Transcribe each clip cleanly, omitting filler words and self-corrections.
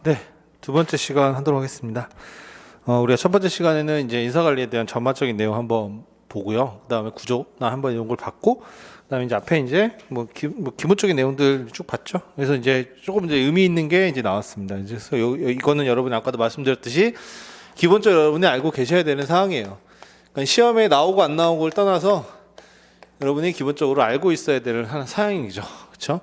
네. 두 번째 시간 하도록 하겠습니다. 우리가 첫 번째 시간에는 이제 인사관리에 대한 전반적인 내용 한번 보고요. 그 다음에 구조나 한번 이런 걸 봤고, 그 다음에 이제 앞에 이제 기본적인 내용들 쭉 봤죠. 그래서 이제 조금 이제 의미 있는 게 이제 나왔습니다. 그래서 이거는 여러분이 아까도 말씀드렸듯이 기본적으로 여러분이 알고 계셔야 되는 사항이에요. 그러니까 시험에 나오고 안 나오고를 떠나서 여러분이 기본적으로 알고 있어야 되는 하나 사항이죠. 그렇죠?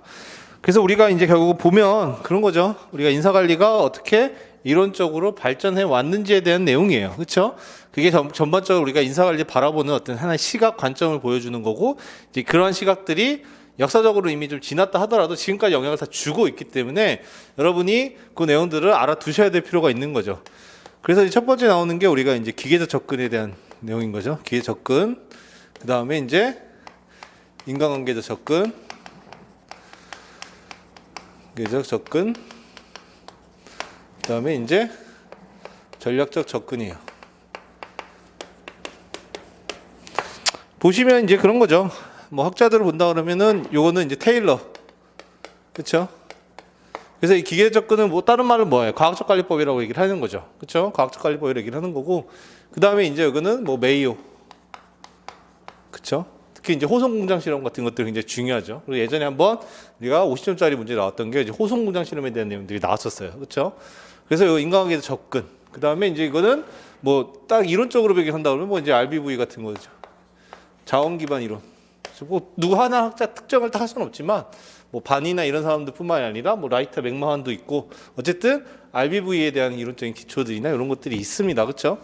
그래서 우리가 이제 결국 보면 그런 거죠. 우리가 인사관리가 어떻게 이론적으로 발전해 왔는지에 대한 내용이에요. 그렇죠? 그게 전반적으로 우리가 인사관리 바라보는 어떤 하나의 시각 관점을 보여주는 거고, 이제 그러한 시각들이 역사적으로 이미 좀 지났다 하더라도 지금까지 영향을 다 주고 있기 때문에 여러분이 그 내용들을 알아두셔야 될 필요가 있는 거죠. 그래서 첫 번째 나오는 게 우리가 이제 기계적 접근에 대한 내용인 거죠. 기계 접근. 그 다음에 이제 인간관계적 접근. 기계적 접근. 그 다음에 이제 전략적 접근이에요. 보시면 이제 그런 거죠. 뭐 학자들을 본다 그러면은 요거는 이제 테일러. 그쵸? 그래서 이 기계 접근은 뭐 다른 말은 뭐예요? 과학적 관리법이라고 얘기를 하는 거죠. 그쵸? 과학적 관리법이라고 얘기를 하는 거고, 그 다음에 이제 여기는 뭐 메이오. 그쵸? 특히 이제 호송 공장 실험 같은 것들이 굉장히 중요하죠. 그리고 예전에 한번 우리가 50점짜리 문제 나왔던 게 이제 호송 공장 실험에 대한 내용들이 나왔었어요. 그렇죠? 그래서 이 인간관계의 접근. 그 다음에 이제 이거는 뭐 딱 이론적으로 배경한다 그러면 뭐 이제 RBV 같은 거죠. 자원 기반 이론. 뭐 누구 하나 학자 특정을 다 할 수는 없지만 뭐 반이나 이런 사람들뿐만이 아니라 뭐 라이터 맥마환도 있고 어쨌든 RBV에 대한 이론적인 기초들이나 이런 것들이 있습니다. 그렇죠?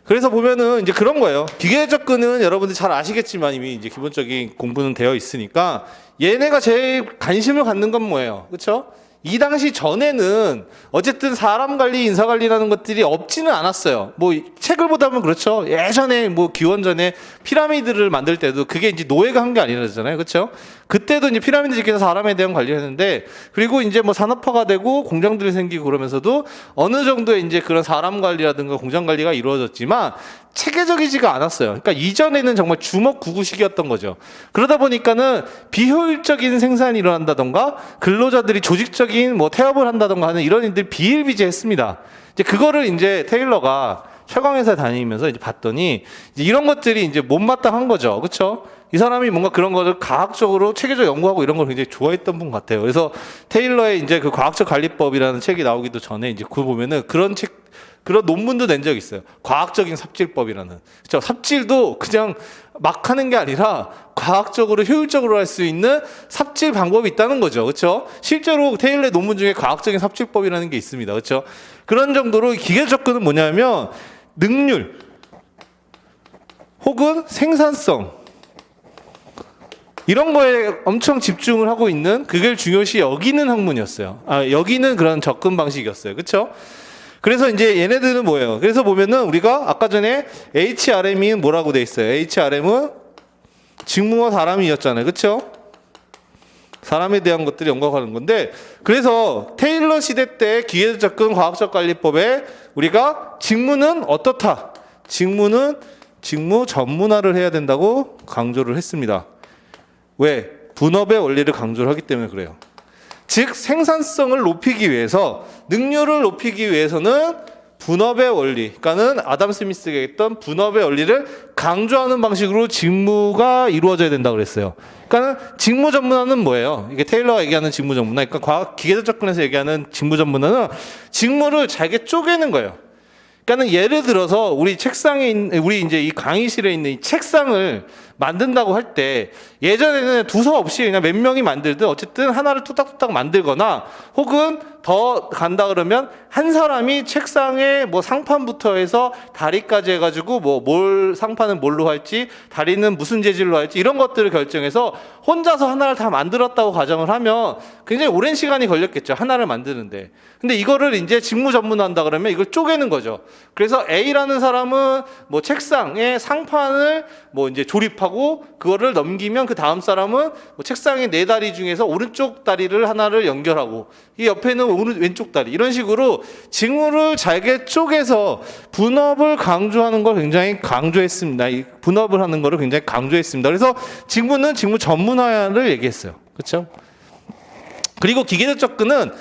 그래서 보면은 이제 그런 거예요. 기계 접근은 여러분들 잘 아시겠지만 이미 이제 기본적인 공부는 되어 있으니까 얘네가 제일 관심을 갖는 건 뭐예요? 그렇죠? 이 당시 전에는 어쨌든 사람 관리, 인사 관리라는 것들이 없지는 않았어요. 뭐 책을 보다 보면 그렇죠. 예전에 뭐 기원전에 피라미드를 만들 때도 그게 이제 노예가 한 게 아니라잖아요. 그렇죠? 그때도 이제 피라미드 짓기에서 사람에 대한 관리를 했는데, 그리고 이제 뭐 산업화가 되고 공장들이 생기고 그러면서도 어느 정도의 이제 그런 사람 관리라든가 공장 관리가 이루어졌지만 체계적이지가 않았어요. 그러니까 이전에는 정말 주먹구구식이었던 거죠. 그러다 보니까는 비효율적인 생산이 일어난다던가 근로자들이 조직적인 뭐 태업을 한다던가 하는 이런 일들이 비일비재했습니다. 이제 그거를 이제 테일러가 철강회사에 다니면서 이제 봤더니 이제 이런 것들이 이제 못마땅한 거죠. 그렇죠? 이 사람이 뭔가 그런 거를 과학적으로 체계적으로 연구하고 이런 걸 굉장히 좋아했던 분 같아요. 그래서 테일러의 이제 그 과학적 관리법이라는 책이 나오기도 전에 이제 그거 보면은 그런 논문도 낸 적이 있어요. 과학적인 삽질법이라는. 그렇죠? 삽질도 그냥 막 하는 게 아니라 과학적으로 효율적으로 할 수 있는 삽질 방법이 있다는 거죠. 그렇죠? 실제로 테일러의 논문 중에 과학적인 삽질법이라는 게 있습니다. 그렇죠? 그런 정도로 기계 접근은 뭐냐면 능률 혹은 생산성 이런 거에 엄청 집중을 하고 있는, 그걸 중요시 여기는 학문이었어요. 여기는 그런 접근 방식이었어요. 그렇죠? 그래서 이제 얘네들은 뭐예요? 그래서 보면은 우리가 아까 전에 HRM이 뭐라고 돼 있어요? HRM은 직무와 사람이었잖아요. 그렇죠? 사람에 대한 것들이 연구하는 건데, 그래서 테일러 시대 때 기계적 접근 과학적 관리법에 우리가 직무는 어떻다? 직무는 직무 전문화를 해야 된다고 강조를 했습니다. 왜? 분업의 원리를 강조를 하기 때문에 그래요. 즉 생산성을 높이기 위해서, 능률을 높이기 위해서는 분업의 원리, 그러니까는 아담 스미스가 했던 분업의 원리를 강조하는 방식으로 직무가 이루어져야 된다고 그랬어요. 그러니까는 직무 전문화는 뭐예요? 이게 테일러가 얘기하는 직무 전문화, 그러니까 과학 기계적 접근에서 얘기하는 직무 전문화는 직무를 잘게 쪼개는 거예요. 그러니까는 예를 들어서 우리 책상에 있는, 우리 이제 이 강의실에 있는 이 책상을 만든다고 할 때 예전에는 두서 없이 그냥 몇 명이 만들든 어쨌든 하나를 뚝딱뚝딱 만들거나, 혹은 더 간다 그러면 한 사람이 책상에 뭐 상판부터 해서 다리까지 해가지고 뭐 상판은 뭘로 할지, 다리는 무슨 재질로 할지 이런 것들을 결정해서 혼자서 하나를 다 만들었다고 가정을 하면 굉장히 오랜 시간이 걸렸겠죠. 하나를 만드는데. 근데 이거를 이제 직무 전문화한다 그러면 이걸 쪼개는 거죠. 그래서 A라는 사람은 뭐 책상에 상판을 뭐 이제 조립하고 그거를 넘기면 그 다음 사람은 뭐 책상의 네 다리 중에서 오른쪽 다리를 하나를 연결하고 이 옆에는 왼쪽 다리, 이런 식으로 직무를 잘게 쪼개서 분업을 강조하는 걸 굉장히 강조했습니다. 이 분업을 하는 거를 굉장히 강조했습니다. 그래서 직무는 직무 전문화를 얘기했어요. 그렇죠? 그리고 기계적 접근은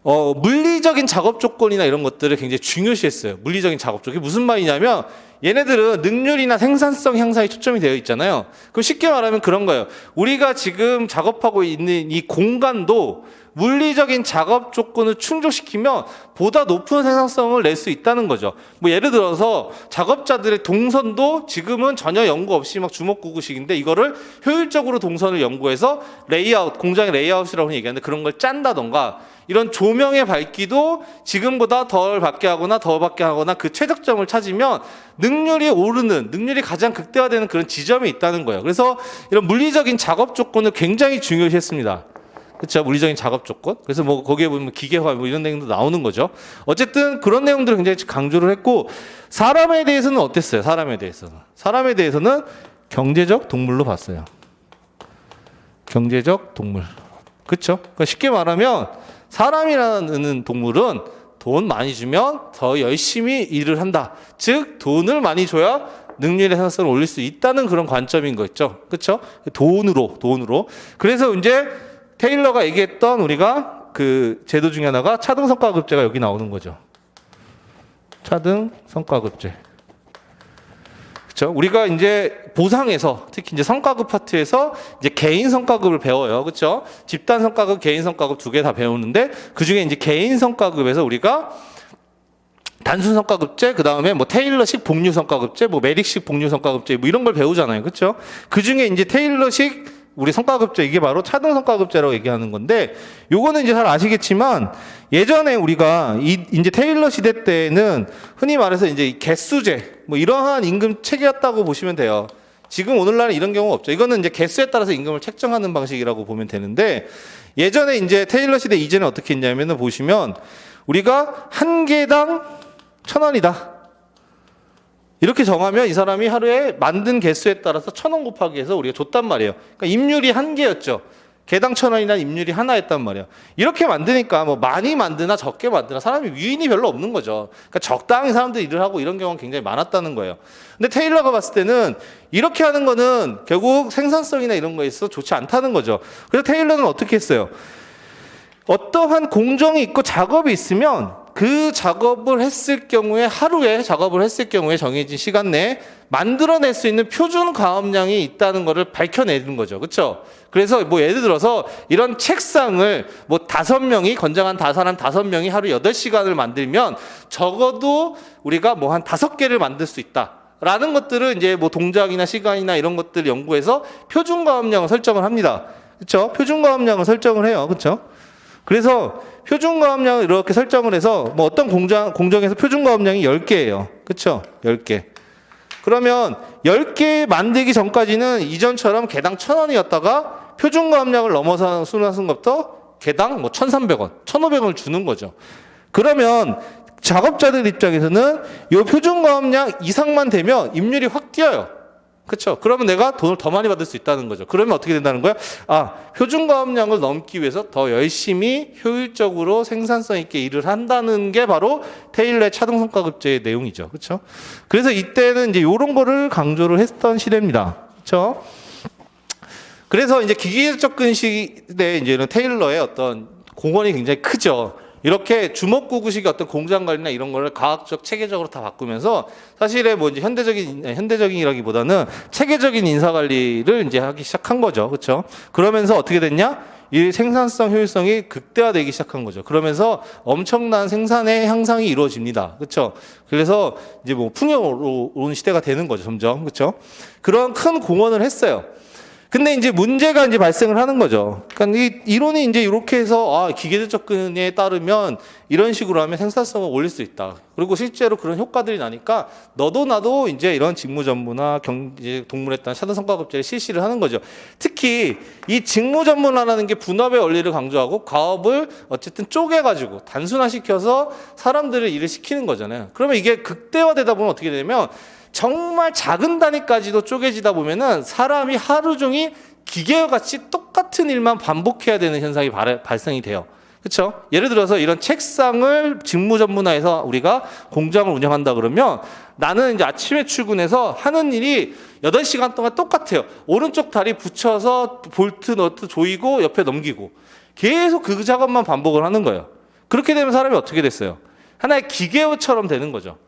물리적인 작업 조건이나 이런 것들을 굉장히 중요시했어요. 물리적인 작업 조건. 그게 무슨 말이냐면 얘네들은 능률이나 생산성 향상에 초점이 되어 있잖아요. 그럼 쉽게 말하면 그런 거예요. 우리가 지금 작업하고 있는 이 공간도 물리적인 작업 조건을 충족시키면 보다 높은 생산성을 낼 수 있다는 거죠. 뭐 예를 들어서 작업자들의 동선도 지금은 전혀 연구 없이 막 주먹구구식인데 이거를 효율적으로 동선을 연구해서 레이아웃, 공장의 레이아웃이라고 얘기하는데 그런 걸 짠다던가 이런 조명의 밝기도 지금보다 덜 밝게 하거나 더 밝게 하거나 그 최적점을 찾으면 능률이 오르는, 능률이 가장 극대화되는 그런 지점이 있다는 거예요. 그래서 이런 물리적인 작업 조건을 굉장히 중요시했습니다. 그렇죠. 물리적인 작업 조건. 그래서 뭐 거기에 보면 기계화 뭐 이런 내용도 나오는 거죠. 어쨌든 그런 내용들을 굉장히 강조를 했고 사람에 대해서는 어땠어요? 사람에 대해서는 경제적 동물로 봤어요. 경제적 동물. 그렇죠. 그러니까 쉽게 말하면 사람이라는 동물은 돈 많이 주면 더 열심히 일을 한다. 즉 돈을 많이 줘야 능률의 생산성을 올릴 수 있다는 그런 관점인 거죠. 그렇죠? 돈으로. 그래서 이제 테일러가 얘기했던 우리가 그 제도 중에 하나가 차등 성과급제가 여기 나오는 거죠. 차등 성과급제. 그렇죠? 우리가 이제 보상에서 특히 이제 성과급 파트에서 이제 개인 성과급을 배워요. 그렇죠? 집단 성과급, 개인 성과급 두 개 다 배우는데 그 중에 이제 개인 성과급에서 우리가 단순 성과급제, 그 다음에 뭐 테일러식 복류 성과급제, 뭐 메릭식 복류 성과급제 뭐 이런 걸 배우잖아요. 그렇죠? 그 중에 이제 테일러식 우리 성과급제 이게 바로 차등 성과급제라고 얘기하는 건데 요거는 이제 잘 아시겠지만 예전에 우리가 이제 테일러 시대 때는 흔히 말해서 이제 개수제 뭐 이러한 임금 체계였다고 보시면 돼요. 지금 오늘날은 이런 경우 없죠. 이거는 이제 개수에 따라서 임금을 책정하는 방식이라고 보면 되는데 예전에 이제 테일러 시대 이전에 어떻게 했냐면은 보시면 우리가 한 개당 1,000원이다. 이렇게 정하면 이 사람이 하루에 만든 개수에 따라서 1,000원 곱하기 해서 우리가 줬단 말이에요. 그러니까 임률이 한 개였죠. 개당 1,000원이나 임률이 하나였단 말이에요. 이렇게 만드니까 뭐 많이 만드나 적게 만드나 사람이 유인이 별로 없는 거죠. 그러니까 적당히 사람들이 일을 하고 이런 경우가 굉장히 많았다는 거예요. 근데 테일러가 봤을 때는 이렇게 하는 거는 결국 생산성이나 이런 거에 있어서 좋지 않다는 거죠. 그래서 테일러는 어떻게 했어요? 어떠한 공정이 있고 작업이 있으면 그 작업을 했을 경우에 하루에 작업을 했을 경우에 정해진 시간 내에 만들어낼 수 있는 표준 가업량이 있다는 것을 밝혀내는 거죠. 그렇죠? 그래서 뭐 예를 들어서 이런 책상을 뭐 5명이 건장한 사람 5명이 하루 8시간을 만들면 적어도 우리가 뭐 한 5개를 만들 수 있다. 라는 것들을 이제 뭐 동작이나 시간이나 이런 것들을 연구해서 표준 가업량을 설정을 합니다. 그렇죠? 표준 가업량을 설정을 해요. 그렇죠? 그래서 표준 가업량을 이렇게 설정을 해서 뭐 어떤 공정에서 표준 가업량이 10개예요. 그렇죠? 10개. 그러면 10개 만들기 전까지는 이전처럼 개당 1,000원이었다가 표준 가업량을 넘어서 수능하는 것부터 개당 뭐 1,300원, 1,500원을 주는 거죠. 그러면 작업자들 입장에서는 이 표준 가업량 이상만 되면 임률이 확 뛰어요. 그렇죠? 그러면 내가 돈을 더 많이 받을 수 있다는 거죠. 그러면 어떻게 된다는 거야? 표준 가업량을 넘기 위해서 더 열심히 효율적으로 생산성 있게 일을 한다는 게 바로 테일러의 차등 성과급제의 내용이죠. 그렇죠? 그래서 이때는 이제 이런 거를 강조를 했던 시대입니다. 그렇죠? 그래서 이제 기계적 접근 시대에 이제 이런 테일러의 어떤 공헌이 굉장히 크죠. 이렇게 주먹구구식의 어떤 공장 관리나 이런 거를 과학적 체계적으로 다 바꾸면서 사실에 뭐 이제 현대적인이라기보다는 체계적인 인사 관리를 이제 하기 시작한 거죠. 그렇죠? 그러면서 어떻게 됐냐? 이 생산성 효율성이 극대화되기 시작한 거죠. 그러면서 엄청난 생산의 향상이 이루어집니다. 그렇죠? 그래서 이제 뭐 풍요로운 시대가 되는 거죠. 점점. 그렇죠? 그런 큰 공헌을 했어요. 근데 이제 문제가 이제 발생을 하는 거죠. 그러니까 이 이론이 이제 이렇게 해서 기계적 접근에 따르면 이런 식으로 하면 생산성을 올릴 수 있다. 그리고 실제로 그런 효과들이 나니까 너도 나도 이제 이런 직무전문화 경제 동물에 따른 차등 성과급제를 실시를 하는 거죠. 특히 이 직무전문화라는 게 분업의 원리를 강조하고 과업을 어쨌든 쪼개가지고 단순화시켜서 사람들을 일을 시키는 거잖아요. 그러면 이게 극대화되다 보면 어떻게 되냐면 정말 작은 단위까지도 쪼개지다 보면은 사람이 하루 종일 기계와 같이 똑같은 일만 반복해야 되는 현상이 발생이 돼요. 그렇죠? 예를 들어서 이런 책상을 직무전문화에서 우리가 공장을 운영한다 그러면 나는 이제 아침에 출근해서 하는 일이 8시간 동안 똑같아요. 오른쪽 다리 붙여서 볼트 너트 조이고 옆에 넘기고 계속 그 작업만 반복을 하는 거예요. 그렇게 되면 사람이 어떻게 됐어요? 하나의 기계처럼 되는 거죠.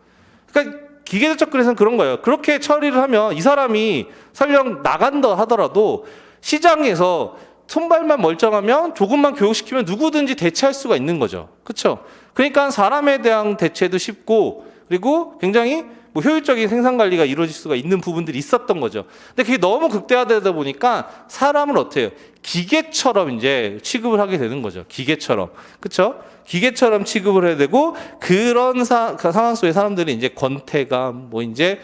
그러니까 기계적 접근에서는 그런 거예요. 그렇게 처리를 하면 이 사람이 설령 나간다 하더라도 시장에서 손발만 멀쩡하면 조금만 교육시키면 누구든지 대체할 수가 있는 거죠. 그렇죠? 그러니까 사람에 대한 대체도 쉽고 그리고 굉장히 뭐 효율적인 생산 관리가 이루어질 수가 있는 부분들이 있었던 거죠. 근데 그게 너무 극대화되다 보니까 사람을 어떻게 해요? 기계처럼 이제 취급을 하게 되는 거죠. 기계처럼. 그렇죠? 기계처럼 취급을 해야 되고 그런 상황 속에 사람들이 이제 권태감 이제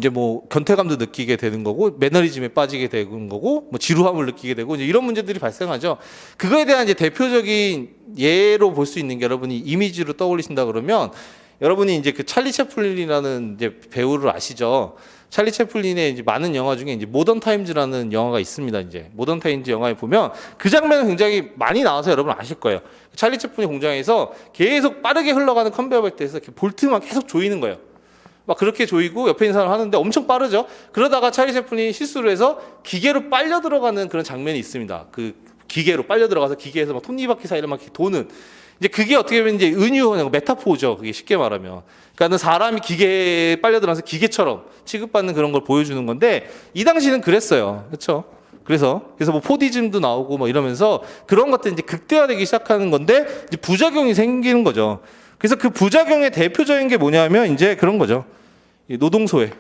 뭐 견태감도 느끼게 되는 거고 매너리즘에 빠지게 되는 거고 뭐 지루함을 느끼게 되고 이제 이런 문제들이 발생하죠. 그거에 대한 이제 대표적인 예로 볼 수 있는 게 여러분이 이미지로 떠올리신다 그러면 여러분이 이제 그 찰리 채플린이라는 이제 배우를 아시죠? 찰리 채플린의 이제 많은 영화 중에 이제 모던 타임즈라는 영화가 있습니다. 이제 모던 타임즈 영화에 보면 그 장면은 굉장히 많이 나와서 여러분 아실 거예요. 찰리 채플린 공장에서 계속 빠르게 흘러가는 컨베이어 벨트에서 이렇게 볼트만 계속 조이는 거예요. 막 그렇게 조이고 옆에 있는 사람 하는데 엄청 빠르죠. 그러다가 찰리 채플린이 실수를 해서 기계로 빨려 들어가는 그런 장면이 있습니다. 그 기계로 빨려 들어가서 기계에서 막 톱니바퀴 사이를 막 도는 이제 그게 어떻게 보면 이제 은유형 메타포죠. 그게 쉽게 말하면. 그러니까 사람이 기계에 빨려 들어가서 기계처럼 취급받는 그런 걸 보여주는 건데 이 당시는 그랬어요. 그렇죠? 그래서 뭐 포디즘도 나오고 뭐 이러면서 그런 것들이 이제 극대화되기 시작하는 건데 이제 부작용이 생기는 거죠. 그래서 그 부작용의 대표적인 게 뭐냐면 이제 그런 거죠. 노동소외.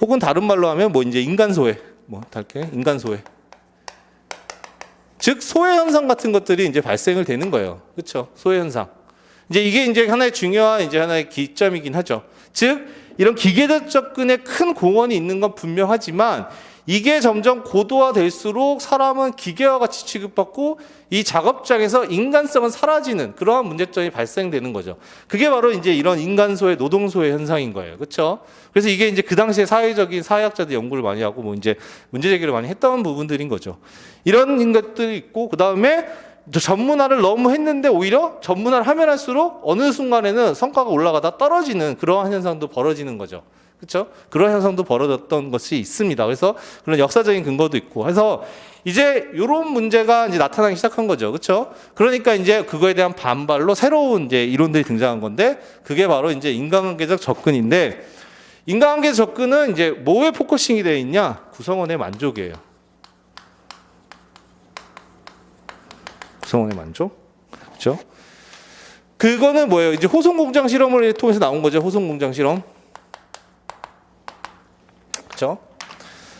혹은 다른 말로 하면 뭐 이제 인간소외. 뭐 달게 인간소외. 즉 소외 현상 같은 것들이 이제 발생을 되는 거예요. 그렇죠? 소외 현상. 이게 하나의 중요한 하나의 기점이긴 하죠. 즉 이런 기계적 접근에 큰 공헌이 있는 건 분명하지만 이게 점점 고도화될수록 사람은 기계와 같이 취급받고 이 작업장에서 인간성은 사라지는 그러한 문제점이 발생되는 거죠. 그게 바로 이제 이런 인간소외, 노동소외 현상인 거예요. 그렇죠? 그래서 이게 이제 그 당시에 사회적인 사회학자들 연구를 많이 하고 뭐 이제 문제 제기를 많이 했던 부분들인 거죠. 이런 것들이 있고 그다음에 전문화를 너무 했는데 오히려 전문화를 하면 할수록 어느 순간에는 성과가 올라가다 떨어지는 그러한 현상도 벌어지는 거죠. 그렇죠? 그런 현상도 벌어졌던 것이 있습니다. 그래서 그런 역사적인 근거도 있고 해서 이제 이런 문제가 이제 나타나기 시작한 거죠. 그렇죠? 그러니까 이제 그거에 대한 반발로 새로운 이제 이론들이 등장한 건데 그게 바로 이제 인간관계적 접근인데 인간관계적 접근은 이제 뭐에 포커싱이 되어 있냐? 구성원의 만족이에요. 구성원의 만족? 그렇죠? 그거는 뭐예요? 이제 호송 공장 실험을 통해서 나온 거죠. 호송 공장 실험. 그렇죠?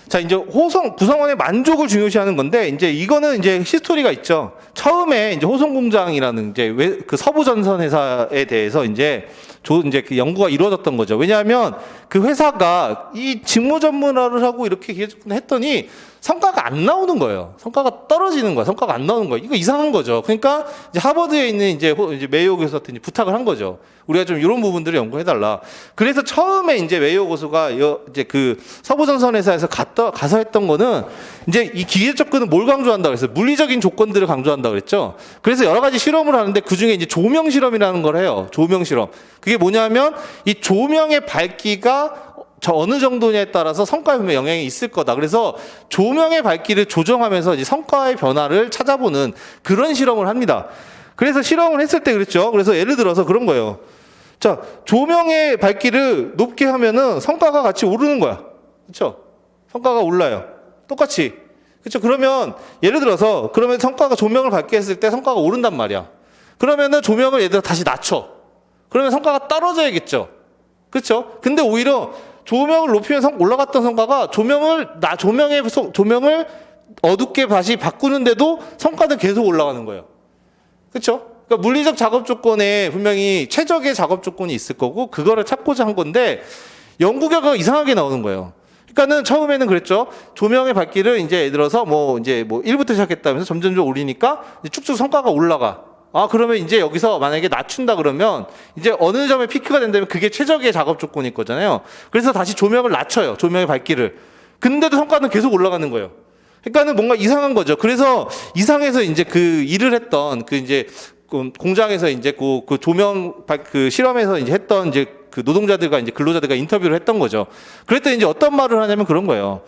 자, 이제 구성원의 만족을 중요시하는 건데, 이제 이거는 이제 히스토리가 있죠. 처음에 이제 호송 공장이라는 이제 그 서부 전선 회사에 대해서 이제 그 연구가 이루어졌던 거죠. 왜냐하면 그 회사가 이 직무 전문화를 하고 이렇게 계속 했더니 성과가 안 나오는 거예요. 성과가 떨어지는 거야. 성과가 안 나오는 거야. 이거 이상한 거죠. 그러니까 이제 하버드에 있는 이제 메이오 교수한테 이제 부탁을 한 거죠. 우리가 좀 이런 부분들을 연구해달라. 그래서 처음에 이제 메이오 교수가 이제 그 서부전선 회사에서 가서 했던 거는 이제 이 기계 접근은 뭘 강조한다 그랬어요? 물리적인 조건들을 강조한다 그랬죠. 그래서 여러 가지 실험을 하는데 그 중에 이제 조명 실험이라는 걸 해요. 조명 실험. 그게 뭐냐면 이 조명의 밝기가 어느 정도냐에 따라서 성과에 보면 영향이 있을 거다. 그래서 조명의 밝기를 조정하면서 이제 성과의 변화를 찾아보는 그런 실험을 합니다. 그래서 실험을 했을 때 그랬죠. 그래서 예를 들어서 그런 거예요. 자, 조명의 밝기를 높게 하면은 성과가 같이 오르는 거야. 그렇죠? 성과가 올라요. 똑같이. 그렇죠? 그러면 예를 들어서 그러면 성과가 조명을 밝게 했을 때 성과가 오른단 말이야. 그러면은 조명을 예를 들어 다시 낮춰. 그러면 성과가 떨어져야겠죠. 그렇죠? 근데 오히려 조명을 높이면 올라갔던 성과가 조명을 어둡게 다시 바꾸는데도 성과는 계속 올라가는 거예요. 그렇죠? 그러니까 물리적 작업 조건에 분명히 최적의 작업 조건이 있을 거고 그거를 찾고자 한 건데 연구 결과가 이상하게 나오는 거예요. 그러니까는 처음에는 그랬죠. 조명의 밝기를 이제 예를 들어서 뭐 1부터 시작했다면서 점점 올리니까 쭉쭉 성과가 올라가. 아, 그러면 이제 여기서 만약에 낮춘다 그러면 이제 어느 점에 피크가 된다면 그게 최적의 작업 조건일 거잖아요. 그래서 다시 조명을 낮춰요. 조명의 밝기를. 근데도 성과는 계속 올라가는 거예요. 그러니까는 뭔가 이상한 거죠. 그래서 이상해서 이제 그 일을 했던 그 이제 공장에서 이제 그 조명 그 실험에서 이제 했던 이제 그 노동자들과 이제 근로자들과 인터뷰를 했던 거죠. 그랬더니 이제 어떤 말을 하냐면 그런 거예요.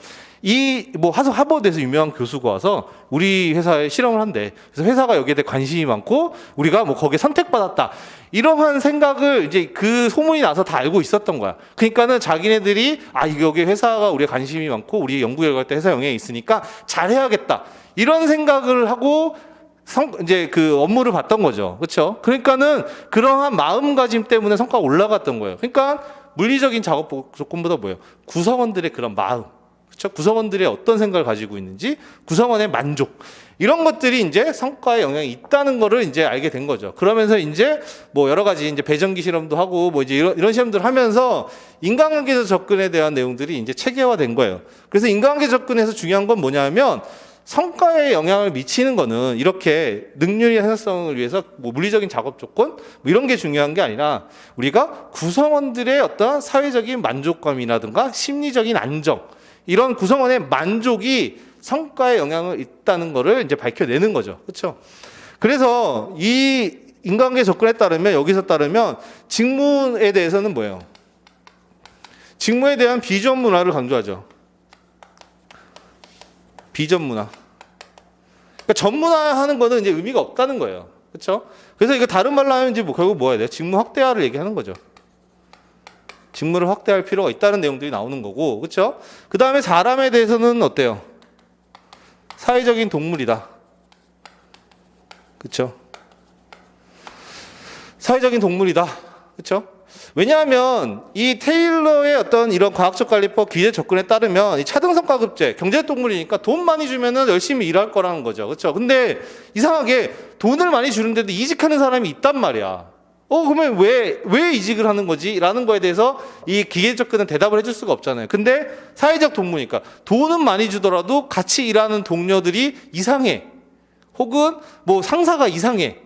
이 뭐 하버드에서 유명한 교수가 와서 우리 회사에 실험을 한대. 그래서 회사가 여기에 대해 관심이 많고 우리가 뭐 거기에 선택받았다. 이러한 생각을 이제 그 소문이 나서 다 알고 있었던 거야. 그러니까는 자기네들이 여기 회사가 우리에 관심이 많고 우리 연구 결과에 회사 영향이 있으니까 잘해야겠다. 이런 생각을 하고 이제 그 업무를 봤던 거죠. 그렇죠? 그러니까는 그러한 마음가짐 때문에 성과가 올라갔던 거예요. 그러니까 물리적인 작업 조건보다 뭐예요? 구성원들의 그런 마음. 그렇죠? 구성원들의 어떤 생각을 가지고 있는지, 구성원의 만족. 이런 것들이 이제 성과에 영향이 있다는 거를 이제 알게 된 거죠. 그러면서 이제 뭐 여러 가지 이제 배정기 실험도 하고 뭐 이제 이런 시험들을 하면서 인간관계적 접근에 대한 내용들이 이제 체계화된 거예요. 그래서 인간관계 접근에서 중요한 건 뭐냐면 성과에 영향을 미치는 거는 이렇게 능률이나 생산성을 위해서 뭐 물리적인 작업 조건 뭐 이런 게 중요한 게 아니라 우리가 구성원들의 어떤 사회적인 만족감이라든가 심리적인 안정 이런 구성원의 만족이 성과에 영향을 있다는 거를 이제 밝혀내는 거죠. 그렇죠? 그래서 이 인간관계 접근에 따르면 여기서 따르면 직무에 대해서는 뭐예요? 직무에 대한 비전 문화를 강조하죠. 비전 문화. 그러니까 전문화하는 거는 이제 의미가 없다는 거예요. 그렇죠? 그래서 이거 다른 말로 하면 이제 뭐 결국 뭐야 돼? 직무 확대화를 얘기하는 거죠. 직무를 확대할 필요가 있다는 내용들이 나오는 거고, 그렇죠? 그 다음에 사람에 대해서는 어때요? 사회적인 동물이다. 그렇죠? 사회적인 동물이다. 그렇죠? 왜냐하면 이 테일러의 어떤 이런 과학적 관리법 기대 접근에 따르면 이 차등성과급제 경제 동물이니까 돈 많이 주면은 열심히 일할 거라는 거죠. 그렇죠? 근데 이상하게 돈을 많이 주는데도 이직하는 사람이 있단 말이야. 그러면 왜 이직을 하는 거지? 라는 거에 대해서 이 기계 접근은 대답을 해줄 수가 없잖아요. 근데 사회적 동물이니까 돈은 많이 주더라도 같이 일하는 동료들이 이상해. 혹은 뭐 상사가 이상해.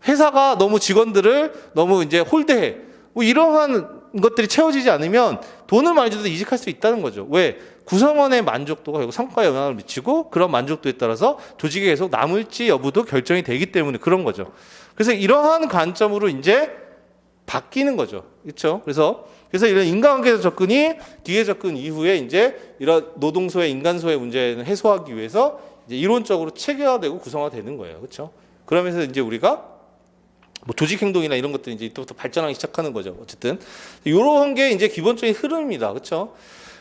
회사가 너무 직원들을 너무 이제 홀대해. 뭐 이러한 것들이 채워지지 않으면 돈을 많이 줘도 이직할 수 있다는 거죠. 왜? 구성원의 만족도가 결국 성과에 영향을 미치고 그런 만족도에 따라서 조직에 계속 남을지 여부도 결정이 되기 때문에 그런 거죠. 그래서 이러한 관점으로 이제 바뀌는 거죠. 그렇죠? 그래서 이런 인간관계적 접근이 기계 접근 이후에 이제 이런 노동소의 인간소의 문제는 해소하기 위해서 이제 이론적으로 체계화되고 구성화되는 거예요. 그렇죠? 그러면서 이제 우리가 뭐 조직 행동이나 이런 것들이 이제 이때부터 발전하기 시작하는 거죠. 어쨌든 이런 게 이제 기본적인 흐름입니다. 그렇죠?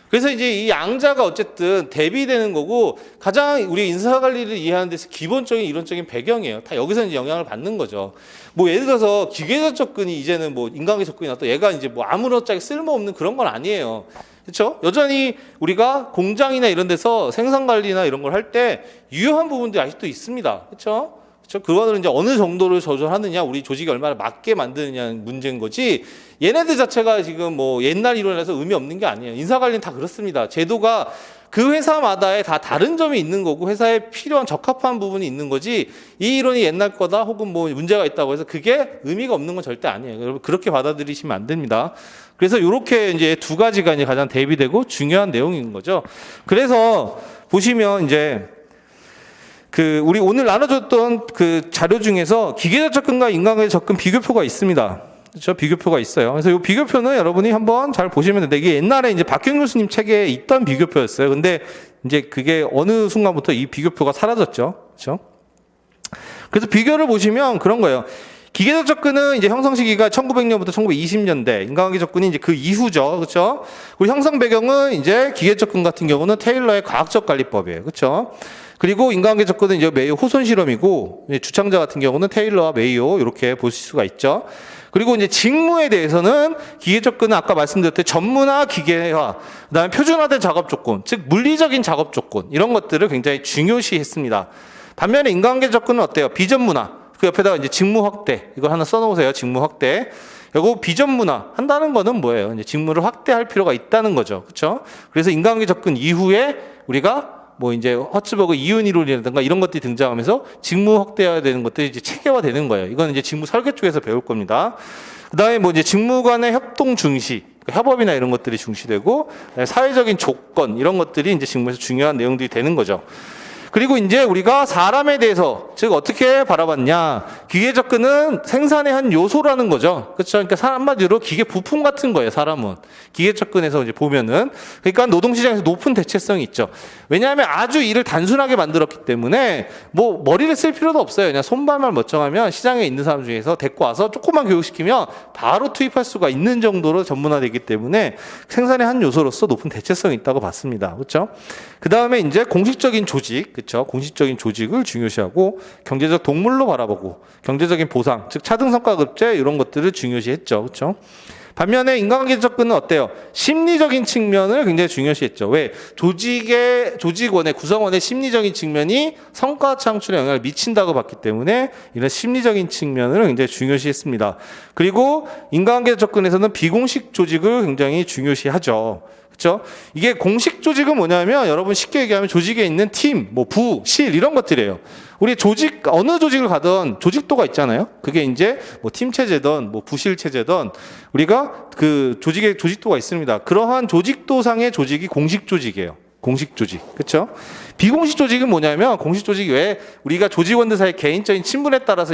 그래서 이제 이 양자가 어쨌든 대비되는 거고 가장 우리 인사관리를 이해하는 데서 기본적인 이론적인 배경이에요. 다 여기서 이제 영향을 받는 거죠. 뭐 예를 들어서 기계적 접근이 이제는 뭐 인간관계 접근이나 또 얘가 이제 뭐 아무렇지 쓸모없는 그런 건 아니에요. 그렇죠? 여전히 우리가 공장이나 이런 데서 생산 관리나 이런 걸 할 때 유효한 부분들이 아직도 있습니다. 그렇죠? 그거는 이제 어느 정도를 조절하느냐, 우리 조직이 얼마나 맞게 만드느냐는 문제인 거지, 얘네들 자체가 지금 뭐 옛날 이론에서 의미 없는 게 아니에요. 인사관리는 다 그렇습니다. 제도가 그 회사마다의 다 다른 점이 있는 거고 회사에 필요한 적합한 부분이 있는 거지, 이 이론이 옛날 거다 혹은 뭐 문제가 있다고 해서 그게 의미가 없는 건 절대 아니에요. 여러분 그렇게 받아들이시면 안 됩니다. 그래서 이렇게 이제 두 가지가 이제 가장 대비되고 중요한 내용인 거죠. 그래서 보시면 이제 우리 오늘 나눠줬던 그 자료 중에서 기계적 접근과 인간관계 접근 비교표가 있습니다. 그렇죠? 비교표가 있어요. 그래서 이 비교표는 여러분이 한번 잘 보시면 되는데, 이게 옛날에 이제 박경 교수님 책에 있던 비교표였어요. 근데 이제 그게 어느 순간부터 이 비교표가 사라졌죠. 그렇죠? 그래서 비교를 보시면 그런 거예요. 기계적 접근은 이제 형성 시기가 1900년부터 1920년대, 인간관계 접근이 이제 그 이후죠. 그렇죠? 그리고 형성 배경은 이제 기계적 접근 같은 경우는 테일러의 과학적 관리법이에요. 그렇죠? 그리고 인간관계 접근은 이제 메이오 호손 실험이고, 주창자 같은 경우는 테일러와 메이오 이렇게 보실 수가 있죠. 그리고 이제 직무에 대해서는 기계 접근은 아까 말씀드렸듯이 전문화, 기계화, 그다음에 표준화된 작업 조건, 즉 물리적인 작업 조건 이런 것들을 굉장히 중요시했습니다. 반면에 인간관계 접근은 어때요? 비전 문화. 그 옆에다가 이제 직무 확대, 이걸 하나 써놓으세요. 직무 확대. 그리고 비전 문화 한다는 거는 뭐예요? 이제 직무를 확대할 필요가 있다는 거죠. 그렇죠? 그래서 인간관계 접근 이후에 우리가 뭐 이제 허츠버그 이윤 이론이라든가 이런 것들이 등장하면서 직무 확대해야 되는 것들이 이제 체계화되는 거예요. 이건 이제 직무 설계 쪽에서 배울 겁니다. 그다음에 뭐 이제 직무 간의 협동 중시, 협업이나 이런 것들이 중시되고, 사회적인 조건 이런 것들이 이제 직무에서 중요한 내용들이 되는 거죠. 그리고 이제 우리가 사람에 대해서 즉 어떻게 바라봤냐? 기계 접근은 생산의 한 요소라는 거죠. 그렇죠? 그러니까 한마디로 기계 부품 같은 거예요. 사람은 기계 접근에서 이제 보면은 그러니까 노동 시장에서 높은 대체성이 있죠. 왜냐하면 아주 일을 단순하게 만들었기 때문에 뭐 머리를 쓸 필요도 없어요. 그냥 손발만 멀쩡하면 시장에 있는 사람 중에서 데리고 와서 조금만 교육시키면 바로 투입할 수가 있는 정도로 전문화되기 때문에 생산의 한 요소로서 높은 대체성이 있다고 봤습니다. 그렇죠? 그 다음에 이제 공식적인 조직, 그렇죠? 공식적인 조직을 중요시하고 경제적 동물로 바라보고 경제적인 보상, 즉 차등성과급제 이런 것들을 중요시했죠. 그렇죠? 반면에 인간관계 접근은 어때요? 심리적인 측면을 굉장히 중요시했죠. 왜? 조직원의 구성원의 심리적인 측면이 성과 창출에 영향을 미친다고 봤기 때문에 이런 심리적인 측면을 굉장히 중요시했습니다. 그리고 인간관계 접근에서는 비공식 조직을 굉장히 중요시하죠. 그렇죠? 이게 공식 조직은 뭐냐면 여러분 쉽게 얘기하면 조직에 있는 팀, 뭐 부, 실 이런 것들이에요. 우리 조직 어느 조직을 가든 조직도가 있잖아요. 그게 이제 뭐 팀 체제든 뭐 부실 체제든 우리가 그 조직의 조직도가 있습니다. 그러한 조직도상의 조직이 공식 조직이에요. 공식 조직. 그렇죠? 비공식 조직은 뭐냐면 공식 조직이 왜 우리가 조직원들 사이 개인적인 친분에 따라서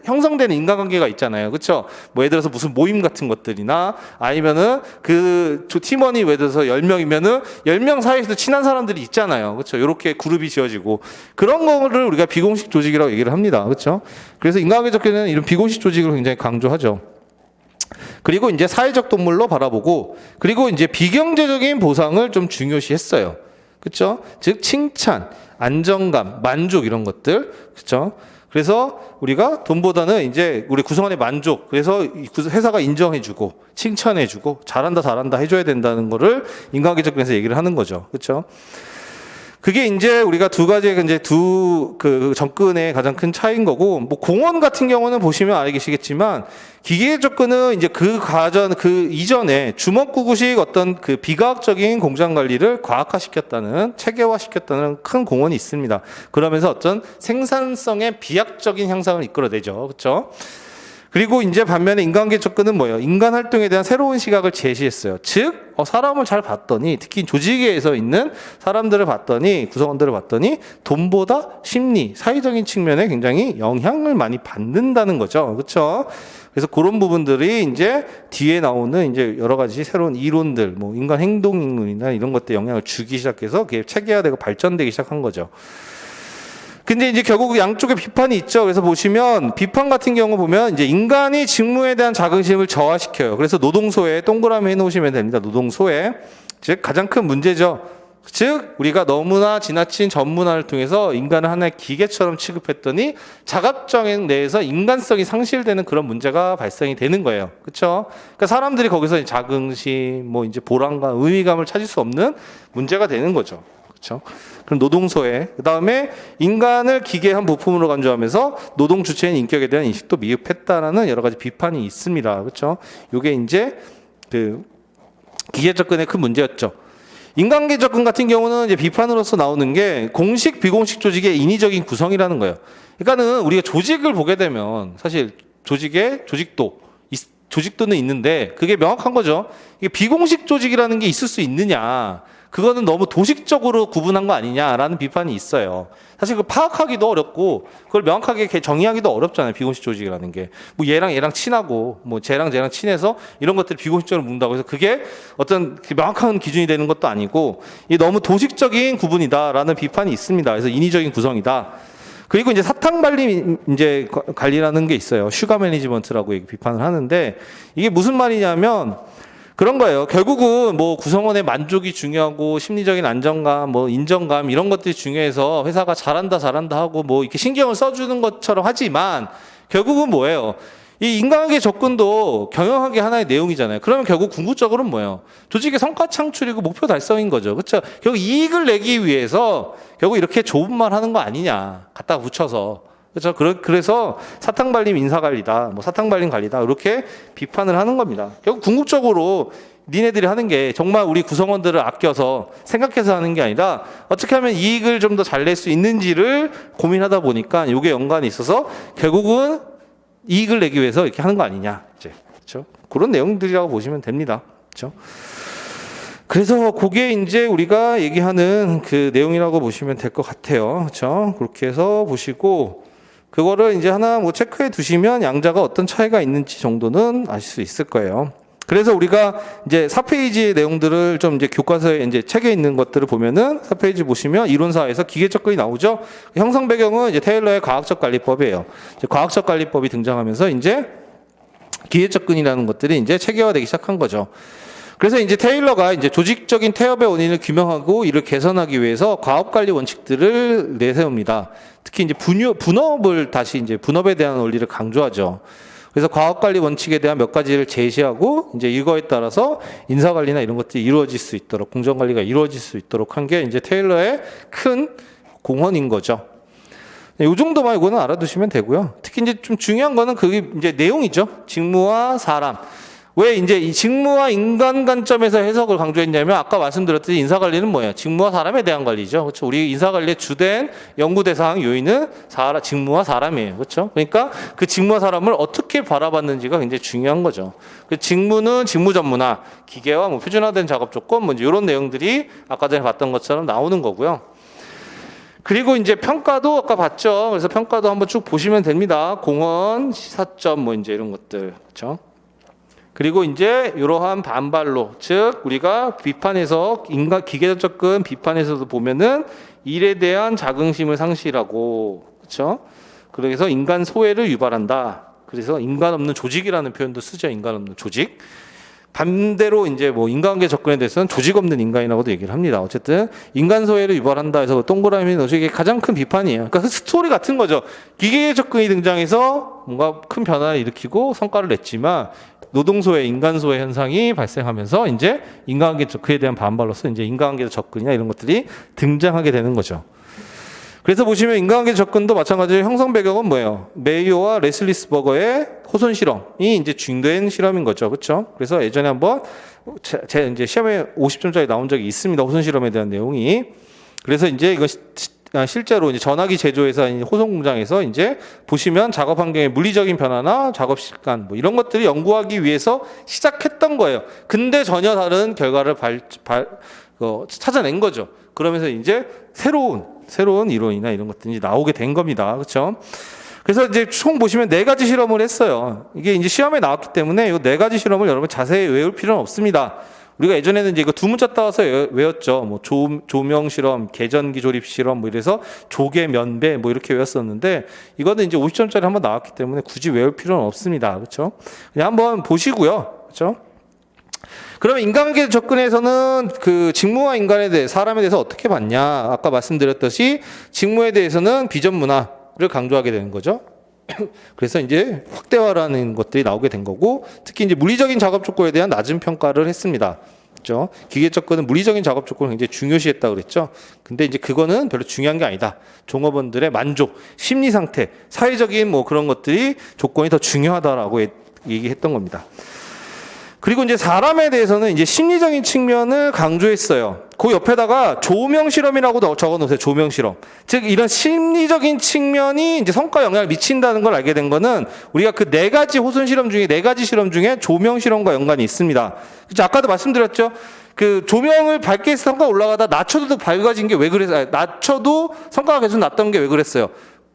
형성되는 인간관계가 있잖아요. 그렇죠? 뭐 예를 들어서 무슨 모임 같은 것들이나 아니면은 그 팀원이 예를 들어서 10명이면은 10명 사이에서도 친한 사람들이 있잖아요. 그렇죠? 이렇게 그룹이 지어지고 그런 거를 우리가 비공식 조직이라고 얘기를 합니다. 그렇죠? 그래서 인간관계 접근은 이런 비공식 조직을 굉장히 강조하죠. 그리고 이제 사회적 동물로 바라보고 그리고 이제 비경제적인 보상을 좀 중요시했어요. 그렇죠? 즉 칭찬, 안정감, 만족 이런 것들. 그렇죠? 그래서 우리가 돈보다는 이제 우리 구성원의 만족, 그래서 회사가 인정해주고 칭찬해주고 잘한다 해줘야 된다는 거를 인간관계 접근에서 얘기를 하는 거죠. 그렇죠? 그게 이제 우리가 두 가지의 이제 그 접근의 가장 큰 차이인 거고, 뭐 공원 같은 경우는 보시면 알겠지만 기계 접근은 이제 그 이전에 주먹구구식 어떤 그 비과학적인 공장 관리를 과학화시켰다는, 체계화시켰다는 큰 공헌이 있습니다. 그러면서 어떤 생산성의 비약적인 향상을 이끌어내죠. 그렇죠? 그리고 이제 반면에 인간관계 접근은 뭐예요? 인간 활동에 대한 새로운 시각을 제시했어요. 즉, 사람을 잘 봤더니, 특히 조직에서 있는 사람들을 봤더니, 구성원들을 봤더니, 돈보다 심리, 사회적인 측면에 굉장히 영향을 많이 받는다는 거죠. 그렇죠? 그래서 그런 부분들이 이제 뒤에 나오는 이제 여러 가지 새로운 이론들, 뭐 인간 행동 이론이나 이런 것들에 영향을 주기 시작해서 그게 체계화되고 발전되기 시작한 거죠. 근데 이제 결국 양쪽에 비판이 있죠. 그래서 보시면 비판 같은 경우 보면 이제 인간이 직무에 대한 자긍심을 저하시켜요. 그래서 노동소에 동그라미 해놓으시면 됩니다. 노동소에. 즉 가장 큰 문제죠. 즉 우리가 너무나 지나친 전문화를 통해서 인간을 하나의 기계처럼 취급했더니 자갑정 내에서 인간성이 상실되는 그런 문제가 발생이 되는 거예요. 그렇죠? 그러니까 사람들이 거기서 자긍심, 뭐 이제 보람감, 의미감을 찾을 수 없는 문제가 되는 거죠. 그렇죠? 그럼 노동소에 그 다음에 인간을 기계 한 부품으로 간주하면서 노동 주체인 인격에 대한 인식도 미흡했다라는 여러 가지 비판이 있습니다. 그렇죠? 이게 이제 그 기계 접근의 큰 문제였죠. 인간관계 접근 같은 경우는 이제 비판으로서 나오는 게 공식 비공식 조직의 인위적인 구성이라는 거예요. 그러니까는 우리가 조직을 보게 되면 사실 조직의 조직도는 있는데 그게 명확한 거죠. 이게 비공식 조직이라는 게 있을 수 있느냐? 그거는 너무 도식적으로 구분한 거 아니냐라는 비판이 있어요. 사실 그걸 파악하기도 어렵고 그걸 명확하게 정의하기도 어렵잖아요. 비공식 조직이라는 게. 뭐 얘랑 친하고 뭐 쟤랑 친해서 이런 것들을 비공식적으로 묻는다고 해서 그게 어떤 명확한 기준이 되는 것도 아니고 이게 너무 도식적인 구분이다라는 비판이 있습니다. 그래서 인위적인 구성이다. 그리고 이제 사탕 발림 이제 관리라는 게 있어요. 슈가 매니지먼트라고 비판을 하는데 이게 무슨 말이냐면 그런 거예요. 결국은 뭐 구성원의 만족이 중요하고 심리적인 안정감, 뭐 인정감 이런 것들이 중요해서 회사가 잘한다 하고 뭐 이렇게 신경을 써주는 것처럼 하지만 결국은 뭐예요? 이 인간관계 접근도 경영학의 하나의 내용이잖아요. 그러면 결국 궁극적으로는 뭐예요? 조직의 성과 창출이고 목표 달성인 거죠. 그렇죠? 결국 이익을 내기 위해서 결국 이렇게 좁은 말 하는 거 아니냐. 갖다 붙여서. 그렇죠? 그래서 사탕 발림 인사 관리다, 뭐 사탕 발림 관리다 이렇게 비판을 하는 겁니다. 결국 궁극적으로 니네들이 하는 게 정말 우리 구성원들을 아껴서 생각해서 하는 게 아니라 어떻게 하면 이익을 좀 더 잘 낼 수 있는지를 고민하다 보니까 이게 연관이 있어서 결국은 이익을 내기 위해서 이렇게 하는 거 아니냐, 이제 그렇죠? 그런 내용들이라고 보시면 됩니다. 그렇죠? 그래서 그게 이제 우리가 얘기하는 그 내용이라고 보시면 될 것 같아요. 그렇죠? 그렇게 해서 보시고 그거를 이제 하나 뭐 체크해 두시면 양자가 어떤 차이가 있는지 정도는 아실 수 있을 거예요. 그래서 우리가 이제 4페이지의 내용들을 좀 이제 교과서에 이제 책에 있는 것들을 보면은 4페이지 보시면 이론사에서 기계 접근이 나오죠. 형성 배경은 이제 테일러의 과학적 관리법이에요. 이제 과학적 관리법이 등장하면서 이제 기계 접근이라는 것들이 이제 체계화되기 시작한 거죠. 그래서 이제 테일러가 이제 조직적인 태엽의 원인을 규명하고 이를 개선하기 위해서 과업관리 원칙들을 내세웁니다. 특히 이제 분업을 다시 이제 분업에 대한 원리를 강조하죠. 그래서 과업관리 원칙에 대한 몇 가지를 제시하고 이제 이거에 따라서 인사관리나 이런 것들이 이루어질 수 있도록 공정관리가 이루어질 수 있도록 한 게 이제 테일러의 큰 공헌인 거죠. 이 정도만 이거는 알아두시면 되고요. 특히 이제 좀 중요한 거는 그게 이제 내용이죠. 직무와 사람. 왜 이제 이 직무와 인간 관점에서 해석을 강조했냐면 아까 말씀드렸듯이 인사관리는 뭐예요? 직무와 사람에 대한 관리죠. 그렇죠? 우리 인사관리의 주된 연구 대상 요인은 직무와 사람이에요. 그렇죠? 그러니까 그 직무와 사람을 어떻게 바라봤는지가 굉장히 중요한 거죠. 그 직무는 직무 전문화, 기계와 뭐 표준화된 작업 조건, 뭐 이런 내용들이 아까 전에 봤던 것처럼 나오는 거고요. 그리고 이제 평가도 아까 봤죠. 그래서 평가도 한번 쭉 보시면 됩니다. 공헌, 시사점 뭐 이제 이런 것들. 그렇죠? 그리고 이제 이러한 반발로, 즉 우리가 비판에서 기계적 접근 비판에서도 보면은 일에 대한 자긍심을 상실하고, 그렇죠? 그래서 인간 소외를 유발한다. 그래서 인간 없는 조직이라는 표현도 쓰죠. 인간 없는 조직. 반대로 이제 뭐 인간관계 접근에 대해서는 조직 없는 인간이라고도 얘기를 합니다. 어쨌든 인간 소외를 유발한다 해서 동그라미 넣어서 이게 가장 큰 비판이에요. 그러니까 그 스토리 같은 거죠. 기계 접근이 등장해서 뭔가 큰 변화를 일으키고 성과를 냈지만 노동소외, 인간소외 현상이 발생하면서 이제 인간관계 그에 대한 반발로서 이제 인간관계 접근이나 이런 것들이 등장하게 되는 거죠. 그래서 보시면 인간관계 접근도 마찬가지로 형성 배경은 뭐예요? 메이오와 레슬리스버거의 호손 실험이 이제 중된 실험인 거죠. 그렇죠? 그래서 예전에 한번 제 이제 시험에 50점짜리 나온 적이 있습니다. 호손 실험에 대한 내용이. 그래서 이제 이거 실제로 이제 전화기 제조회사 호손 공장에서 이제 보시면 작업 환경의 물리적인 변화나 작업 시간 뭐 이런 것들을 연구하기 위해서 시작했던 거예요. 근데 전혀 다른 결과를 찾아낸 거죠. 그러면서 이제 새로운 이론이나 이런 것들이 나오게 된 겁니다. 그렇죠? 그래서 이제 총 보시면 4가지 실험을 했어요. 이게 이제 시험에 나왔기 때문에 이 4가지 실험을 여러분 자세히 외울 필요는 없습니다. 우리가 예전에는 이제 이거 2문자 따와서 외웠죠. 뭐 조명 실험, 계전기 조립 실험 뭐 이래서 조개 면배 뭐 이렇게 외웠었는데 이거는 이제 50점짜리 한번 나왔기 때문에 굳이 외울 필요는 없습니다. 그렇죠? 그냥 한번 보시고요. 그렇죠? 그러면 인간관계 접근에서는 그 직무와 인간에 대해 사람에 대해서 어떻게 봤냐? 아까 말씀드렸듯이 직무에 대해서는 비전문화를 강조하게 되는 거죠. 그래서 이제 확대화라는 것들이 나오게 된 거고, 특히 이제 물리적인 작업 조건에 대한 낮은 평가를 했습니다. 그렇죠? 기계 접근은 물리적인 작업 조건을 굉장히 중요시했다 그랬죠. 근데 이제 그거는 별로 중요한 게 아니다. 종업원들의 만족, 심리 상태, 사회적인 뭐 그런 것들이 조건이 더 중요하다라고 얘기했던 겁니다. 그리고 이제 사람에 대해서는 이제 심리적인 측면을 강조했어요. 그 옆에다가 조명 실험이라고 적어 놓으세요. 조명 실험. 즉 이런 심리적인 측면이 이제 성과 영향을 미친다는 걸 알게 된 거는 우리가 그 4가지 호손 실험 중에 4가지 실험 중에 조명 실험과 연관이 있습니다. 그렇죠? 아까도 말씀드렸죠. 그 조명을 밝게 해서 성과가 올라가다 낮춰도 밝아진 게 왜 그랬어요? 낮춰도 성과가 계속 낮던 게 왜 그랬어요?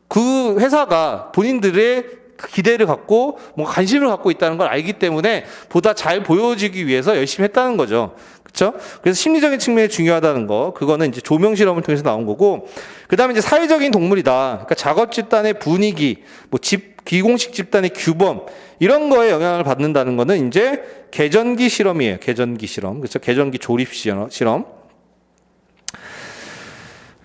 그 회사가 본인들의 기대를 갖고 뭔가 관심을 갖고 있다는 걸 알기 때문에 보다 잘 보여지기 위해서 열심히 했다는 거죠. 그렇죠? 그래서 심리적인 측면이 중요하다는 거, 그거는 이제 조명 실험을 통해서 나온 거고, 그다음에 이제 사회적인 동물이다. 그러니까 작업 집단의 분위기, 뭐 기공식 집단의 규범 이런 거에 영향을 받는다는 거는 이제 계전기 실험이에요. 계전기 실험, 그렇죠? 계전기 조립 실험.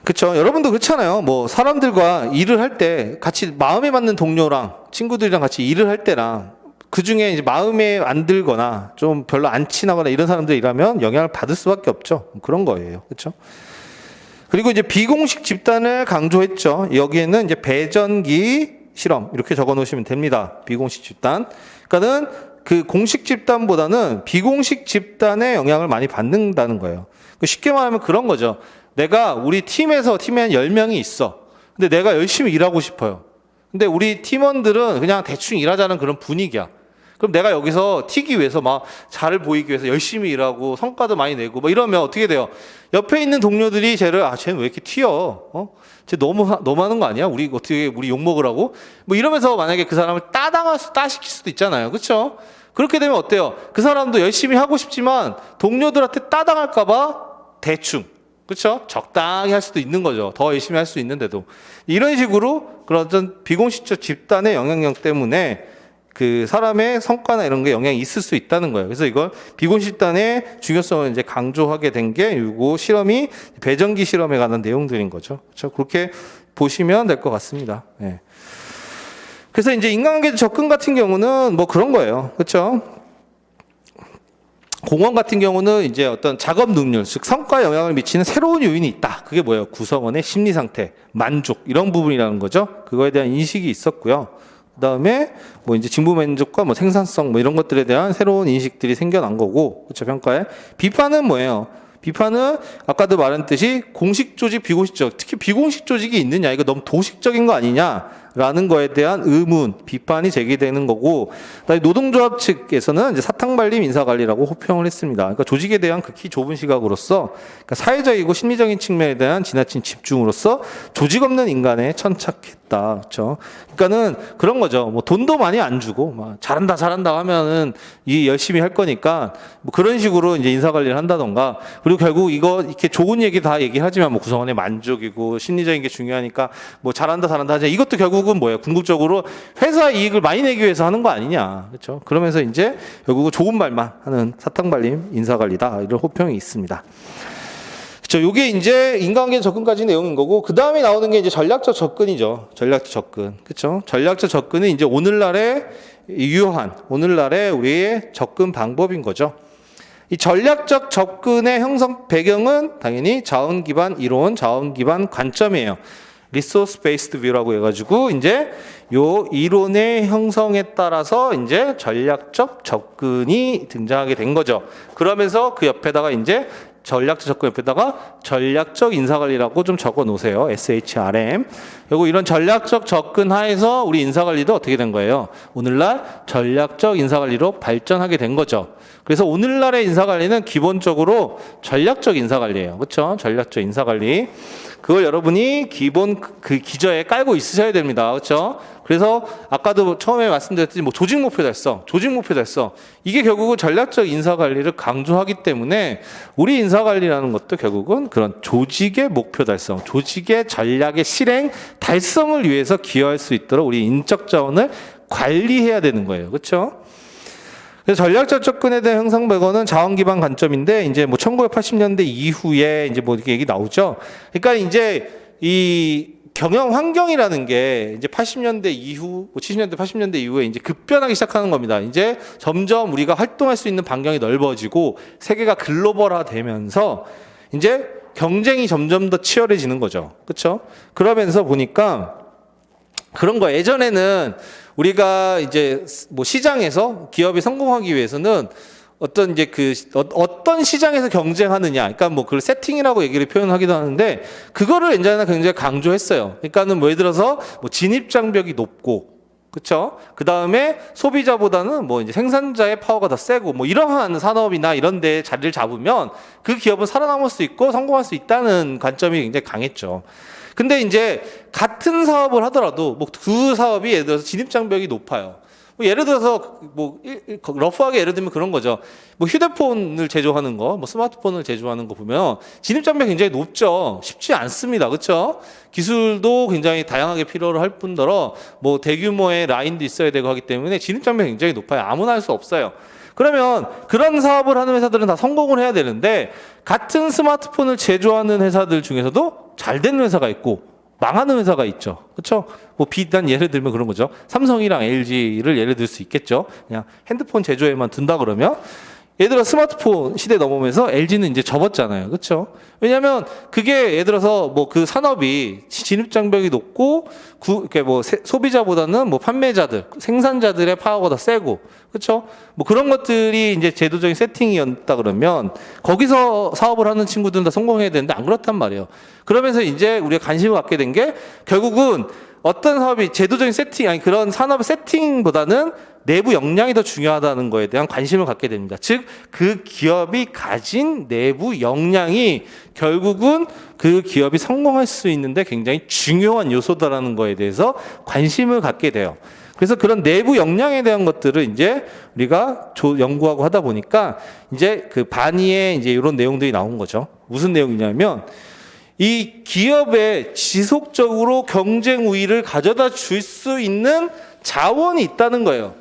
그렇죠. 여러분도 그렇잖아요. 뭐 사람들과 일을 할 때 같이 마음에 맞는 동료랑 친구들이랑 같이 일을 할 때랑 그 중에 이제 마음에 안 들거나 좀 별로 안 친하거나 이런 사람들이라면 영향을 받을 수밖에 없죠. 그런 거예요. 그렇죠. 그리고 이제 비공식 집단을 강조했죠. 여기에는 이제 배전기 실험 이렇게 적어 놓으시면 됩니다. 비공식 집단. 그러니까는 그 공식 집단보다는 비공식 집단의 영향을 많이 받는다는 거예요. 쉽게 말하면 그런 거죠. 내가 우리 팀에 한 10명이 있어. 근데 내가 열심히 일하고 싶어요. 근데 우리 팀원들은 그냥 대충 일하자는 그런 분위기야. 그럼 내가 여기서 튀기 위해서 막 잘 보이기 위해서 열심히 일하고 성과도 많이 내고 뭐 이러면 어떻게 돼요? 옆에 있는 동료들이 쟤를 쟤는 왜 이렇게 튀어? 쟤 너무 하는 거 아니야? 우리 어떻게 우리 욕 먹으라고? 뭐 이러면서 만약에 그 사람을 따시킬 수도 있잖아요. 그렇죠? 그렇게 되면 어때요? 그 사람도 열심히 하고 싶지만 동료들한테 따당할까 봐 대충, 그렇죠? 적당히 할 수도 있는 거죠. 더 열심히 할 수 있는데도. 이런 식으로 그런 어떤 비공식적 집단의 영향력 때문에 그 사람의 성과나 이런 게 영향이 있을 수 있다는 거예요. 그래서 이걸 비공식 집단의 중요성을 이제 강조하게 된 게 이거 실험이 배정기 실험에 관한 내용들인 거죠. 그렇죠? 그렇게 보시면 될 것 같습니다. 네. 그래서 이제 인간관계 접근 같은 경우는 뭐 그런 거예요. 그렇죠? 공원 같은 경우는 이제 어떤 작업 능률, 즉 성과에 영향을 미치는 새로운 요인이 있다. 그게 뭐예요? 구성원의 심리 상태, 만족 이런 부분이라는 거죠. 그거에 대한 인식이 있었고요. 그다음에 뭐 이제 직무 만족과 뭐 생산성 뭐 이런 것들에 대한 새로운 인식들이 생겨난 거고, 그렇죠? 평가에 비판은 뭐예요? 비판은 아까도 말했듯이 공식 조직, 비공식 조직, 특히 비공식 조직이 있느냐, 이거 너무 도식적인 거 아니냐라는 거에 대한 의문, 비판이 제기되는 거고, 그다음에 노동조합 측에서는 이제 사탕발림 인사관리라고 호평을 했습니다. 그러니까 조직에 대한 극히 좁은 시각으로서, 그러니까 사회적이고 심리적인 측면에 대한 지나친 집중으로서 조직 없는 인간에 천착했다. 그렇죠? 그러니까는 그런 거죠. 뭐 돈도 많이 안 주고, 막 잘한다 하면은 이 열심히 할 거니까 뭐 그런 식으로 이제 인사관리를 한다던가. 그리고 결국 이거 이렇게 좋은 얘기 다 얘기하지만 뭐 구성원의 만족이고 심리적인 게 중요하니까 뭐 잘한다 하자. 이것도 결국은 뭐예요? 궁극적으로 회사 이익을 많이 내기 위해서 하는 거 아니냐. 그렇죠? 그러면서 이제 결국은 좋은 말만 하는 사탕발림 인사관리다. 이런 호평이 있습니다. 그렇죠? 요게 이제 인간관계 접근까지 내용인 거고, 그 다음에 나오는 게 이제 전략적 접근이죠. 전략적 접근. 그렇죠? 전략적 접근은 이제 오늘날의 유효한, 오늘날의 우리의 접근 방법인 거죠. 이 전략적 접근의 형성 배경은 당연히 자원 기반 이론, 자원 기반 관점이에요. 리소스 베이스드 뷰라고 해가지고 이제 요 이론의 형성에 따라서 이제 전략적 접근이 등장하게 된 거죠. 그러면서 그 옆에다가 이제 전략적 접근 옆에다가 전략적 인사관리라고 좀 적어 놓으세요. SHRM. 그리고 이런 전략적 접근 하에서 우리 인사관리도 어떻게 된 거예요? 오늘날 전략적 인사관리로 발전하게 된 거죠. 그래서 오늘날의 인사관리는 기본적으로 전략적 인사관리예요. 그렇죠? 전략적 인사관리. 그걸 여러분이 기본 그 기저에 깔고 있으셔야 됩니다. 그렇죠? 그래서 아까도 처음에 말씀드렸듯이 뭐 조직 목표 달성. 이게 결국은 전략적 인사관리를 강조하기 때문에 우리 인사관리라는 것도 결국은 그런 조직의 목표 달성, 조직의 전략의 실행, 달성을 위해서 기여할 수 있도록 우리 인적 자원을 관리해야 되는 거예요. 그렇죠? 그래서 전략적 접근에 대한 형성 배경은 자원 기반 관점인데, 이제 뭐 1980년대 이후에 이제 뭐 이렇게 얘기 나오죠. 그러니까 이제 이 경영 환경이라는 게 이제 80년대 이후, 70년대, 80년대 이후에 이제 급변하기 시작하는 겁니다. 이제 점점 우리가 활동할 수 있는 반경이 넓어지고 세계가 글로벌화 되면서 이제 경쟁이 점점 더 치열해지는 거죠. 그렇죠? 그러면서 보니까 그런 거, 예전에는 우리가 이제 뭐 시장에서 기업이 성공하기 위해서는 어떤 이제 어떤 시장에서 경쟁하느냐, 그러니까 뭐 그걸 세팅이라고 얘기를 표현하기도 하는데, 그거를 예전에는 굉장히 강조했어요. 그러니까는 뭐 예를 들어서 뭐 진입 장벽이 높고, 그렇죠? 그 다음에 소비자보다는 뭐 이제 생산자의 파워가 더 세고, 뭐 이러한 산업이나 이런 데 자리를 잡으면 그 기업은 살아남을 수 있고 성공할 수 있다는 관점이 굉장히 강했죠. 근데 이제 같은 사업을 하더라도 뭐 그 사업이 예를 들어서 진입 장벽이 높아요. 뭐 예를 들어서 뭐 러프하게 예를 들면 그런 거죠. 뭐 휴대폰을 제조하는 거, 뭐 스마트폰을 제조하는 거 보면 진입 장벽이 굉장히 높죠. 쉽지 않습니다. 그렇죠? 기술도 굉장히 다양하게 필요로 할 뿐더러 뭐 대규모의 라인도 있어야 되고 하기 때문에 진입 장벽이 굉장히 높아요. 아무나 할 수 없어요. 그러면 그런 사업을 하는 회사들은 다 성공을 해야 되는데, 같은 스마트폰을 제조하는 회사들 중에서도 잘 되는 회사가 있고 망하는 회사가 있죠. 그렇죠? 뭐 비단 예를 들면 그런 거죠. 삼성이랑 LG를 예를 들 수 있겠죠. 그냥 핸드폰 제조에만 둔다 그러면, 예를 들어 스마트폰 시대 넘어오면서 LG는 이제 접었잖아요. 그렇죠? 왜냐하면 그게 예를 들어서 뭐 그 산업이 진입 장벽이 높고 이렇게 뭐 소비자보다는 뭐 판매자들, 생산자들의 파워가 더 세고, 그렇죠? 뭐 그런 것들이 이제 제도적인 세팅이었다 그러면 거기서 사업을 하는 친구들은 다 성공해야 되는데 안 그렇단 말이에요. 그러면서 이제 우리가 관심을 갖게 된 게, 결국은 어떤 사업이 제도적인 세팅, 아니 그런 산업 세팅보다는 내부 역량이 더 중요하다는 거에 대한 관심을 갖게 됩니다. 즉, 그 기업이 가진 내부 역량이 결국은 그 기업이 성공할 수 있는데 굉장히 중요한 요소다라는 거에 대해서 관심을 갖게 돼요. 그래서 그런 내부 역량에 대한 것들을 이제 우리가 연구하고 하다 보니까 이제 그 반이에 이제 이런 내용들이 나온 거죠. 무슨 내용이냐면 이 기업에 지속적으로 경쟁 우위를 가져다 줄 수 있는 자원이 있다는 거예요.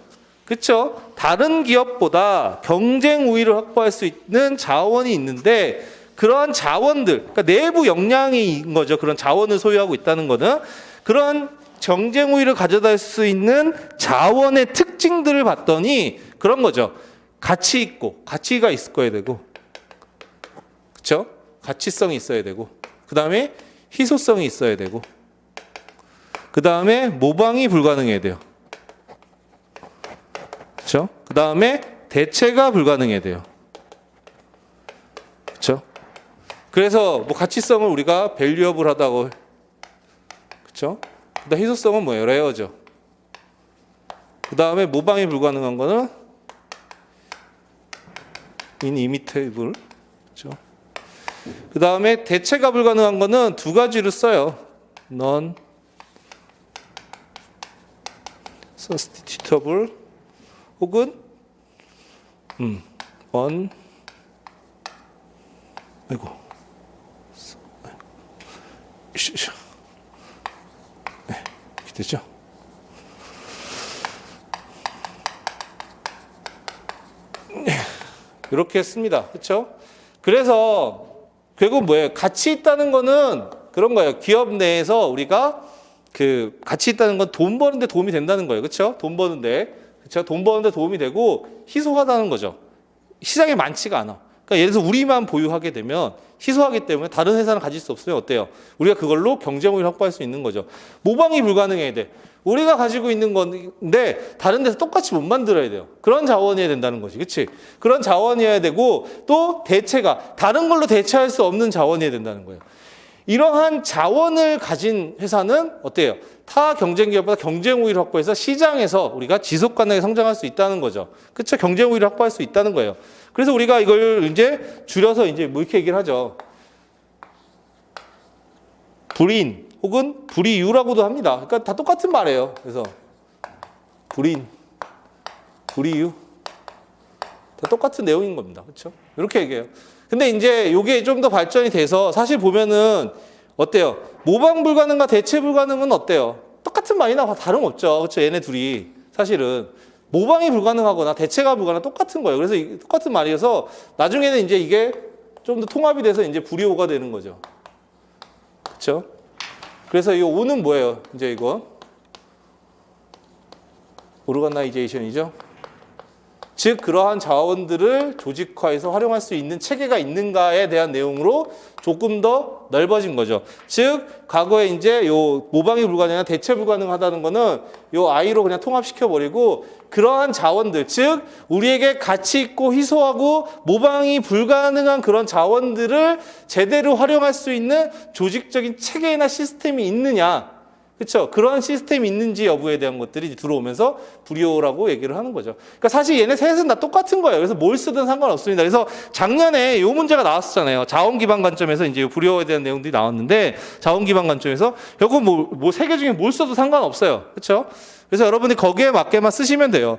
그렇죠? 다른 기업보다 경쟁 우위를 확보할 수 있는 자원이 있는데 그러한 자원들, 그러니까 내부 역량인 거죠. 그런 자원을 소유하고 있다는 거는 그런 경쟁 우위를 가져다 줄 수 있는 자원의 특징들을 봤더니 그런 거죠. 가치 있고, 가치가 있어야 되고, 그렇죠? 가치성이 있어야 되고, 그 다음에 희소성이 있어야 되고, 그 다음에 모방이 불가능해야 돼요. 그렇죠? 그 다음에 대체가 불가능해야 돼요. 그렇죠? 그래서 뭐 가치성을 우리가 밸류어블 하다고, 그렇죠? 그다음 희소성은 뭐예요? 레어죠. 그 다음에 모방이 불가능한 거는 inimitable. 그렇죠? 그 다음에 대체가 불가능한 거는 두 가지를 써요. non substitutable 혹은 on 아이고 네, 이렇게 되죠. 이렇게 했습니다. 그렇죠? 그래서 결국 뭐예요? 가치 있다는 거는 그런 거예요. 기업 내에서 우리가 그 가치 있다는 건 돈 버는데 도움이 된다는 거예요. 그렇죠? 돈 버는데, 그렇죠? 돈 버는데 도움이 되고 희소하다는 거죠. 시장에 많지가 않아. 그러니까 예를 들어서 우리만 보유하게 되면 희소하기 때문에 다른 회사는 가질 수 없으면 어때요? 우리가 그걸로 경쟁력을 확보할 수 있는 거죠. 모방이 불가능해야 돼. 우리가 가지고 있는 건데 다른 데서 똑같이 못 만들어야 돼요. 그런 자원이어야 된다는 거지. 그렇지? 그런 자원이어야 되고 또 대체가 다른 걸로 대체할 수 없는 자원이어야 된다는 거예요. 이러한 자원을 가진 회사는 어때요? 타 경쟁 기업보다 경쟁 우위를 확보해서 시장에서 우리가 지속 가능하게 성장할 수 있다는 거죠. 그렇죠? 경쟁 우위를 확보할 수 있다는 거예요. 그래서 우리가 이걸 이제 줄여서 이제 뭐 이렇게 얘기를 하죠. 불인 혹은 불이유라고도 합니다. 그러니까 다 똑같은 말이에요. 그래서 불인, 불이유 다 똑같은 내용인 겁니다. 그렇죠? 이렇게 얘기해요. 근데 이제 이게 좀 더 발전이 돼서 사실 보면은 어때요? 모방 불가능과 대체 불가능은 어때요? 똑같은 말이나 다름없죠. 그렇죠? 얘네 둘이 사실은 모방이 불가능하거나 대체가 불가능한 똑같은 거예요. 그래서 똑같은 말이어서 나중에는 이제 이게 좀 더 통합이 돼서 이제 불이오가 되는 거죠. 그렇죠? 그래서 이 O는 뭐예요? 이제 이거 오르가나이제이션이죠. 즉 그러한 자원들을 조직화해서 활용할 수 있는 체계가 있는가에 대한 내용으로 조금 더 넓어진 거죠. 즉 과거에 이제 요 모방이 불가능한 대체 불가능하다는 거는 요 I로 그냥 통합시켜 버리고 그러한 자원들, 즉 우리에게 가치 있고 희소하고 모방이 불가능한 그런 자원들을 제대로 활용할 수 있는 조직적인 체계나 시스템이 있느냐, 그렇죠? 그런 시스템이 있는지 여부에 대한 것들이 들어오면서 불이오라고 얘기를 하는 거죠. 그러니까 사실 얘네 셋은 다 똑같은 거예요. 그래서 뭘 쓰든 상관없습니다. 그래서 작년에 이 문제가 나왔었잖아요. 자원 기반 관점에서 이제 불이오에 대한 내용들이 나왔는데 자원 기반 관점에서 결국 뭐 세 개 중에 뭘 써도 상관없어요. 그렇죠? 그래서 여러분이 거기에 맞게만 쓰시면 돼요.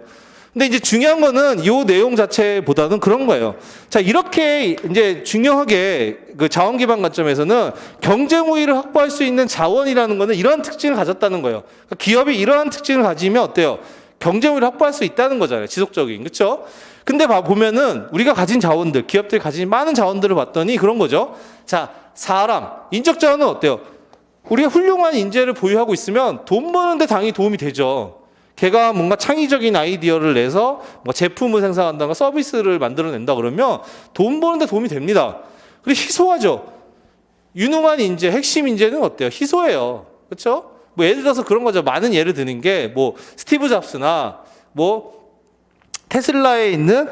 근데 이제 중요한 거는 이 내용 자체보다는 그런 거예요. 자, 이렇게 이제 중요하게 그 자원 기반 관점에서는 경쟁 우위를 확보할 수 있는 자원이라는 거는 이러한 특징을 가졌다는 거예요. 그러니까 기업이 이러한 특징을 가지면 어때요? 경쟁 우위를 확보할 수 있다는 거잖아요. 지속적인. 그렇죠? 근데 보면은 우리가 가진 자원들, 기업들이 가진 많은 자원들을 봤더니 그런 거죠. 자, 사람, 인적 자원은 어때요? 우리가 훌륭한 인재를 보유하고 있으면 돈 버는데 당연히 도움이 되죠. 걔가 뭔가 창의적인 아이디어를 내서 뭐 제품을 생산한다거나 서비스를 만들어낸다 그러면 돈 버는데 도움이 됩니다. 그리고 희소하죠. 유능한 인재, 핵심 인재는 어때요? 희소해요. 그렇죠? 뭐 예를 들어서 그런 거죠. 많은 예를 드는 게 뭐 스티브 잡스나 뭐 테슬라에 있는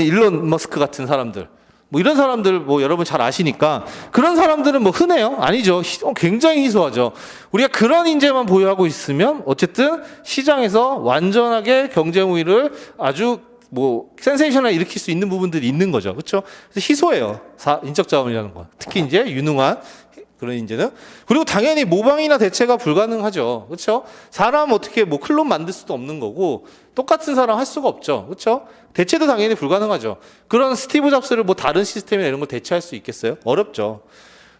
일론 머스크 같은 사람들. 뭐 이런 사람들 뭐 여러분 잘 아시니까 그런 사람들은 뭐 흔해요? 아니죠. 굉장히 희소하죠. 우리가 그런 인재만 보유하고 있으면 어쨌든 시장에서 완전하게 경쟁 우위를 아주 뭐 센세이션을 일으킬 수 있는 부분들이 있는 거죠. 그렇죠? 그래서 희소해요. 인적 자원이라는 건. 특히 이제 유능한 그런 인재는. 그리고 당연히 모방이나 대체가 불가능하죠. 그렇죠? 사람 어떻게 뭐 클론 만들 수도 없는 거고 똑같은 사람 할 수가 없죠. 그렇죠? 대체도 당연히 불가능하죠. 그런 스티브 잡스를 뭐 다른 시스템이나 이런 걸 대체할 수 있겠어요? 어렵죠.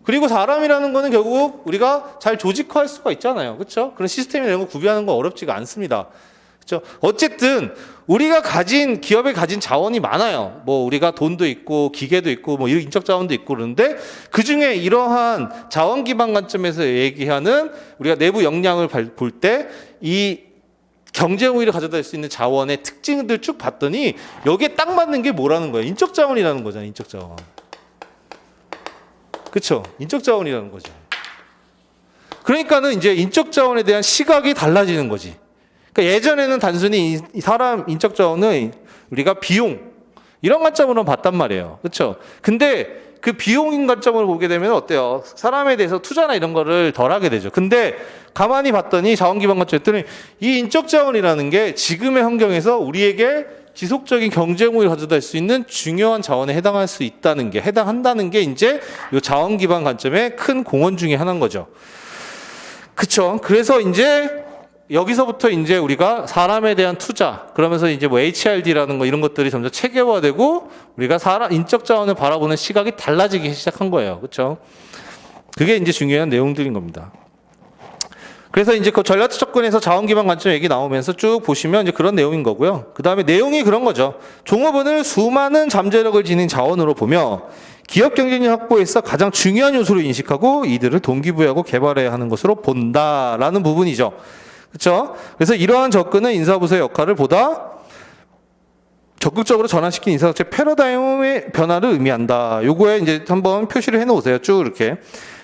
그리고 사람이라는 거는 결국 우리가 잘 조직화할 수가 있잖아요. 그렇죠? 그런 시스템이나 이런 거 구비하는 건 어렵지가 않습니다. 그렇죠? 어쨌든 우리가 가진 기업에 가진 자원이 많아요. 뭐 우리가 돈도 있고 기계도 있고 뭐 인적 자원도 있고 그런데 그 중에 이러한 자원 기반 관점에서 얘기하는 우리가 내부 역량을 볼 때 이 경쟁 우위를 가져다 줄 수 있는 자원의 특징들 쭉 봤더니 여기에 딱 맞는 게 뭐라는 거예요? 인적 자원이라는 거잖아요. 인적 자원. 그렇죠? 인적 자원이라는 거죠. 그러니까는 이제 인적 자원에 대한 시각이 달라지는 거지. 그러니까 예전에는 단순히 이 사람 인적 자원을 우리가 비용 이런 관점으로 봤단 말이에요. 그렇죠? 근데 그 비용인 관점으로 보게 되면 어때요? 사람에 대해서 투자나 이런 거를 덜 하게 되죠. 근데 가만히 봤더니 자원 기반 관점에 했더니 이 인적 자원이라는 게 지금의 환경에서 우리에게 지속적인 경쟁 우위를 가져다 줄 수 있는 중요한 자원에 해당할 수 있다는 게 해당한다는 게 이제 이 자원 기반 관점의 큰 공헌 중에 하나인 거죠. 그렇죠? 그래서 이제 여기서부터 이제 우리가 사람에 대한 투자, 그러면서 이제 뭐 HRD라는 거 이런 것들이 점점 체계화되고 우리가 사람 인적 자원을 바라보는 시각이 달라지기 시작한 거예요. 그렇죠? 그게 이제 중요한 내용들인 겁니다. 그래서 이제 그 전략적 접근에서 자원 기반 관점 얘기 나오면서 쭉 보시면 이제 그런 내용인 거고요. 그 다음에 내용이 그런 거죠. 종업원을 수많은 잠재력을 지닌 자원으로 보며 기업 경쟁력 확보에서 가장 중요한 요소로 인식하고 이들을 동기부여하고 개발해야 하는 것으로 본다라는 부분이죠. 그렇죠? 그래서 이러한 접근은 인사부서의 역할을 보다 적극적으로 전환시킨 인사정체 패러다임의 변화를 의미한다. 요거에 이제 한번 표시를 해놓으세요. 쭉 이렇게.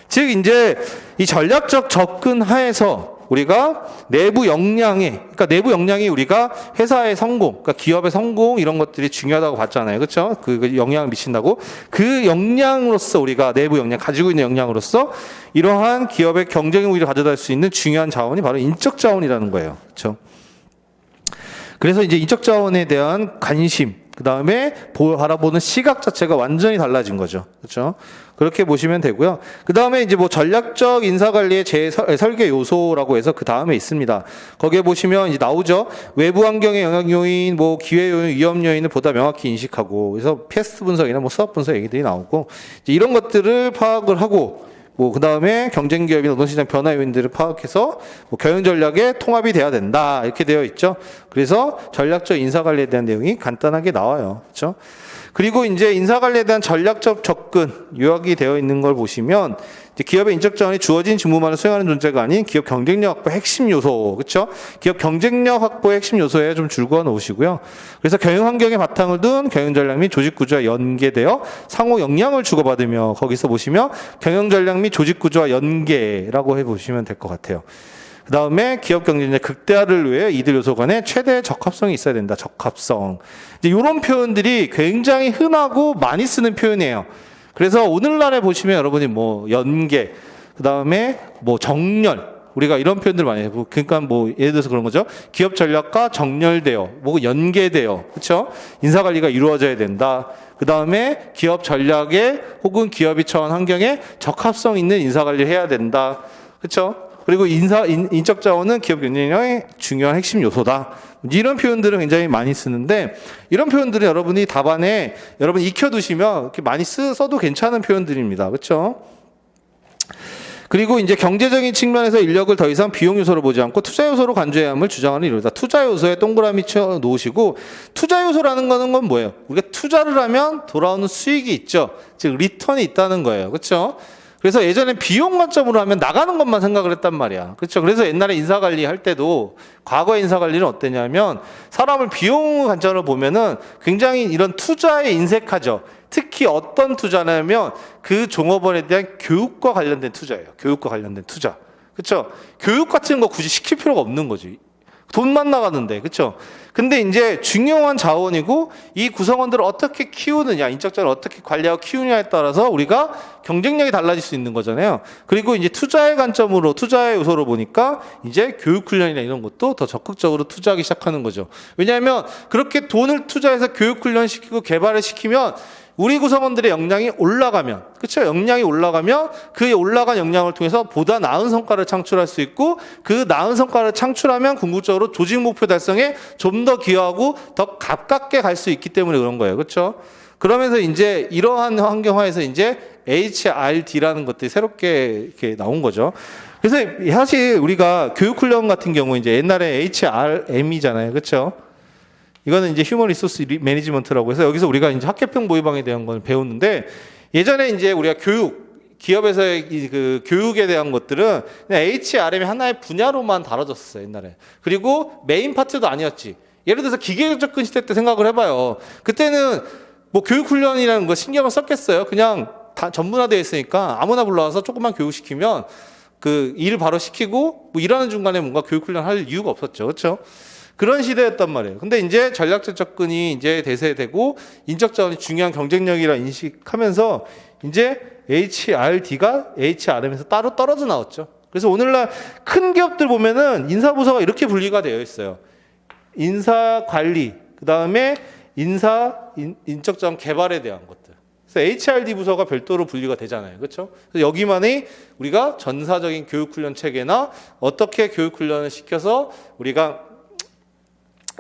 즉 이제 이 전략적 접근 하에서 우리가 내부 역량이, 그러니까 내부 역량이 우리가 회사의 성공, 그러니까 기업의 성공 이런 것들이 중요하다고 봤잖아요. 그렇죠? 그 영향을 미친다고. 그 역량으로서 우리가 내부 역량, 가지고 있는 역량으로서 이러한 기업의 경쟁 우위를 가져다 줄 수 있는 중요한 자원이 바로 인적 자원이라는 거예요. 그렇죠? 그래서 이제 인적 자원에 대한 관심, 그 다음에 바라보는 시각 자체가 완전히 달라진 거죠. 그렇죠? 그렇게 보시면 되고요. 그 다음에 이제 뭐 전략적 인사관리의 설계 요소라고 해서 그 다음에 있습니다. 거기에 보시면 이제 나오죠. 외부 환경의 영향 요인, 뭐 기회 요인, 위험 요인을 보다 명확히 인식하고, 그래서 패스트 분석이나 뭐 수학 분석 얘기들이 나오고, 이제 이런 것들을 파악을 하고, 뭐 그 다음에 경쟁 기업이나 노동시장 변화 요인들을 파악해서 뭐 경영 전략에 통합이 돼야 된다 이렇게 되어 있죠. 그래서 전략적 인사 관리에 대한 내용이 간단하게 나와요. 그렇죠? 그리고 이제 인사 관리에 대한 전략적 접근 요약이 되어 있는 걸 보시면 이제 기업의 인적 자원이 주어진 직무만을 수행하는 존재가 아닌 기업 경쟁력 확보 핵심 요소, 그렇죠? 기업 경쟁력 확보의 핵심 요소에 좀 줄거어 놓으시고요. 그래서 경영 환경에 바탕을 둔 경영 전략 및 조직 구조와 연계되어 상호 영향을 주고받으며 거기서 보시면 경영 전략 및 조직 구조와 연계라고 해 보시면 될 것 같아요. 그 다음에 기업 경쟁력 극대화를 위해 이들 요소 간에 최대의 적합성이 있어야 된다. 적합성. 이제 이런 표현들이 굉장히 흔하고 많이 쓰는 표현이에요. 그래서 오늘날에 보시면 여러분이 뭐 연계, 그 다음에 뭐 정렬, 우리가 이런 표현들 많이 해요. 그러니까 뭐 예를 들어서 그런 거죠. 기업 전략과 정렬되어, 뭐 연계되어, 그렇죠? 인사 관리가 이루어져야 된다. 그 다음에 기업 전략에 혹은 기업이 처한 환경에 적합성 있는 인사 관리를 해야 된다. 그렇죠? 그리고 인적 자원은 기업 경쟁력의 중요한 핵심 요소다. 이런 표현들을 굉장히 많이 쓰는데 이런 표현들은 여러분이 답안에 여러분 익혀두시면 이렇게 많이 써도 괜찮은 표현들입니다. 그렇죠? 그리고 이제 경제적인 측면에서 인력을 더 이상 비용 요소로 보지 않고 투자 요소로 간주해야 함을 주장하는 이유다. 투자 요소에 동그라미 쳐 놓으시고 투자 요소라는 거는 건 뭐예요? 우리가 투자를 하면 돌아오는 수익이 있죠. 즉 리턴이 있다는 거예요. 그렇죠? 그래서 예전에 비용 관점으로 하면 나가는 것만 생각을 했단 말이야. 그렇죠? 그래서 옛날에 인사관리 할 때도 과거 인사관리는 어땠냐면 사람을 비용 관점으로 보면은 굉장히 이런 투자에 인색하죠. 특히 어떤 투자냐면 그 종업원에 대한 교육과 관련된 투자예요. 교육과 관련된 투자. 그렇죠? 교육 같은 거 굳이 시킬 필요가 없는 거지. 돈만 나가는데, 그렇죠? 근데 이제 중요한 자원이고 이 구성원들을 어떻게 키우느냐, 인적 자원을 어떻게 관리하고 키우느냐에 따라서 우리가 경쟁력이 달라질 수 있는 거잖아요. 그리고 이제 투자의 관점으로, 투자의 요소로 보니까 이제 교육 훈련이나 이런 것도 더 적극적으로 투자하기 시작하는 거죠. 왜냐하면 그렇게 돈을 투자해서 교육 훈련 시키고 개발을 시키면 우리 구성원들의 역량이 올라가면, 그렇죠? 역량이 올라가면 그 올라간 역량을 통해서 보다 나은 성과를 창출할 수 있고, 그 나은 성과를 창출하면 궁극적으로 조직 목표 달성에 좀 더 기여하고 더 가깝게 갈 수 있기 때문에 그런 거예요, 그렇죠? 그러면서 이제 이러한 환경화에서 이제 HRD라는 것들이 새롭게 이렇게 나온 거죠. 그래서 사실 우리가 교육훈련 같은 경우 이제 옛날에 HRM이잖아요, 그렇죠? 이거는 이제 휴먼 리소스 매니지먼트라고 해서 여기서 우리가 이제 학계평 모의방에 대한 걸 배웠는데, 예전에 이제 우리가 기업에서의 그 교육에 대한 것들은 그냥 HRM이 하나의 분야로만 다뤄졌었어요, 옛날에. 그리고 메인 파트도 아니었지. 예를 들어서 기계 접근 시대 때 생각을 해봐요. 그때는 뭐 교육훈련이라는 거 신경을 썼겠어요? 그냥 다 전문화되어 있으니까 아무나 불러와서 조금만 교육시키면 그 일을 바로 시키고 뭐 일하는 중간에 뭔가 교육훈련 할 이유가 없었죠, 그렇죠? 그런 시대였단 말이에요. 근데 이제 전략적 접근이 이제 대세되고 인적 자원이 중요한 경쟁력이라 인식하면서 이제 HRD가 HRM에서 따로 떨어져 나왔죠. 그래서 오늘날 큰 기업들 보면은 인사부서가 이렇게 분리가 되어 있어요. 인사 관리, 그 다음에 인적 자원 개발에 대한 것들. 그래서 HRD 부서가 별도로 분리가 되잖아요, 그렇죠? 그래서 여기만이 우리가 전사적인 교육훈련 체계나 어떻게 교육훈련을 시켜서 우리가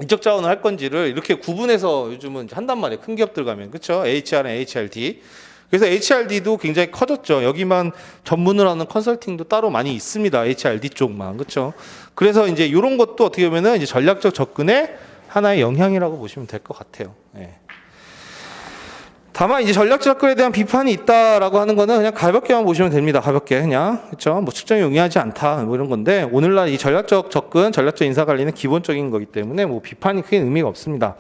인적 자원을 할 건지를 이렇게 구분해서 요즘은 한단 말이에요. 큰 기업들 가면. 그렇죠? HR은 HRD. 그래서 HRD도 굉장히 커졌죠. 여기만 전문을 하는 컨설팅도 따로 많이 있습니다. HRD 쪽만. 그렇죠? 그래서 이제 이런 것도 어떻게 보면은 이제 전략적 접근의 하나의 영향이라고 보시면 될 것 같아요. 예. 다만 이제 전략적 접근에 대한 비판이 있다라고 하는 거는 그냥 가볍게만 보시면 됩니다. 가볍게 그냥, 그렇죠? 뭐 측정이 용이하지 않다 뭐 이런 건데, 오늘날 이 전략적 접근, 전략적 인사 관리는 기본적인 거기 때문에 뭐 비판이 크게 의미가 없습니다.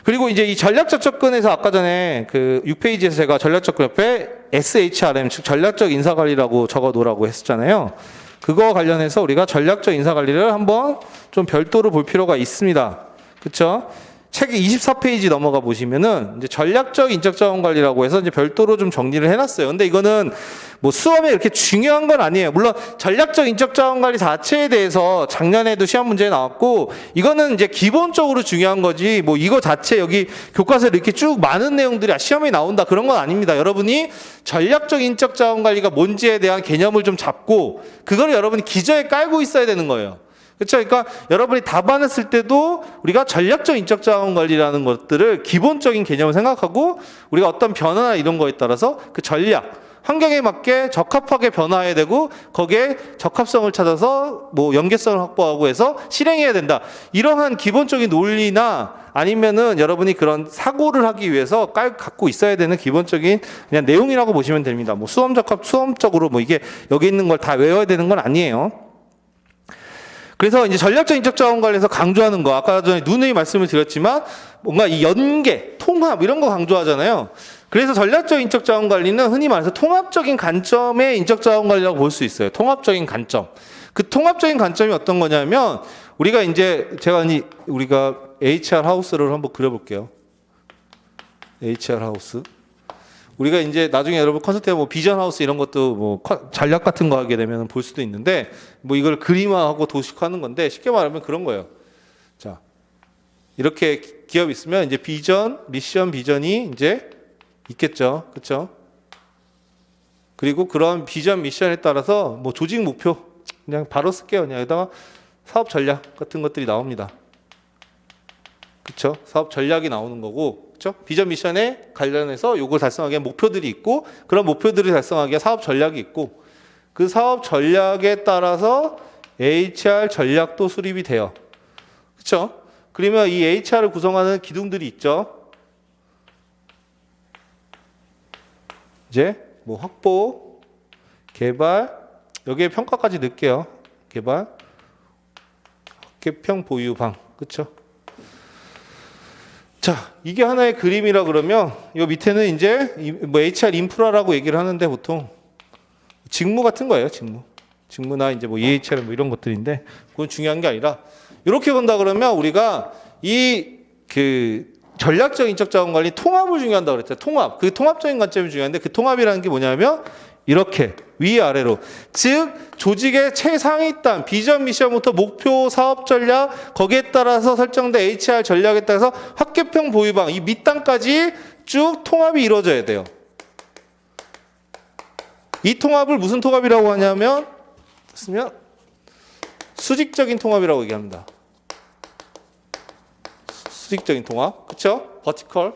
그리고 이제 이 전략적 접근에서 아까 전에 그 6페이지에서 제가 전략적 접근 옆에 SHRM, 즉 전략적 인사 관리라고 적어 놓으라고 했었잖아요. 그거 관련해서 우리가 전략적 인사 관리를 한번 좀 별도로 볼 필요가 있습니다. 그렇죠? 책 24페이지 넘어가 보시면은 이제 전략적 인적 자원 관리라고 해서 이제 별도로 좀 정리를 해놨어요. 근데 이거는 뭐 수업에 이렇게 중요한 건 아니에요. 물론 전략적 인적 자원 관리 자체에 대해서 작년에도 시험 문제에 나왔고, 이거는 이제 기본적으로 중요한 거지 뭐 이거 자체 여기 교과서에 이렇게 쭉 많은 내용들이 시험에 나온다 그런 건 아닙니다. 여러분이 전략적 인적 자원 관리가 뭔지에 대한 개념을 좀 잡고 그거를 여러분이 기저에 깔고 있어야 되는 거예요. 그렇죠? 그러니까 여러분이 답안을 쓸 때도 우리가 전략적 인적 자원 관리라는 것들을 기본적인 개념을 생각하고 우리가 어떤 변화나 이런 거에 따라서 그 전략, 환경에 맞게 적합하게 변화해야 되고 거기에 적합성을 찾아서 뭐 연계성을 확보하고 해서 실행해야 된다. 이러한 기본적인 논리나 아니면은 여러분이 그런 사고를 하기 위해서 갖고 있어야 되는 기본적인 그냥 내용이라고 보시면 됩니다. 뭐 수험적으로 뭐 이게 여기 있는 걸 다 외워야 되는 건 아니에요. 그래서 이제 전략적 인적 자원 관리에서 강조하는 거, 아까 전에 누누이 말씀을 드렸지만 뭔가 이 연계, 통합 이런 거 강조하잖아요. 그래서 전략적 인적 자원 관리는 흔히 말해서 통합적인 관점의 인적 자원 관리라고 볼 수 있어요. 통합적인 관점. 그 통합적인 관점이 어떤 거냐면 우리가 이제 우리가 HR 하우스를 한번 그려볼게요. HR 하우스. 우리가 이제 나중에 여러분 컨설팅 뭐 비전 하우스 이런 것도 뭐 전략 같은 거 하게 되면 볼 수도 있는데 뭐 이걸 그림화하고 도식화하는 건데 쉽게 말하면 그런 거예요. 자, 이렇게 기업 있으면 이제 비전, 미션, 비전이 이제 있겠죠. 그렇죠? 그리고 그런 비전, 미션에 따라서 뭐 조직 목표 그냥 바로 쓸게요. 그냥 여기다가 사업 전략 같은 것들이 나옵니다. 그렇죠? 사업 전략이 나오는 거고, 그렇죠? 비전 미션에 관련해서 요걸 달성하기 위한 목표들이 있고, 그런 목표들을 달성하기 위한 사업 전략이 있고, 그 사업 전략에 따라서 HR 전략도 수립이 돼요. 그렇죠? 그러면 이 HR을 구성하는 기둥들이 있죠. 이제 뭐 확보, 개발, 여기에 평가까지 넣을게요. 개발, 개평, 보유, 방, 그렇죠? 자, 이게 하나의 그림이라 그러면 이 밑에는 이제 뭐 HR 인프라라고 얘기를 하는데 보통 직무 같은 거예요. 직무나 이제 뭐 EHR 뭐 이런 것들인데 그건 중요한 게 아니라 이렇게 본다 그러면 우리가 이 그 전략적 인적 자원 관리 통합을 중요한다 그랬죠. 통합. 그 통합적인 관점이 중요한데 그 통합이라는 게 뭐냐면 이렇게 위아래로 즉 조직의 최상위단 비전 미션부터 목표 사업 전략 거기에 따라서 설정된 HR 전략에 따라서 학계평 보유방 이 밑단까지 쭉 통합이 이루어져야 돼요. 이 통합을 무슨 통합이라고 하냐면 쓰면 수직적인 통합이라고 얘기합니다. 수직적인 통합, 그렇죠? 버티컬.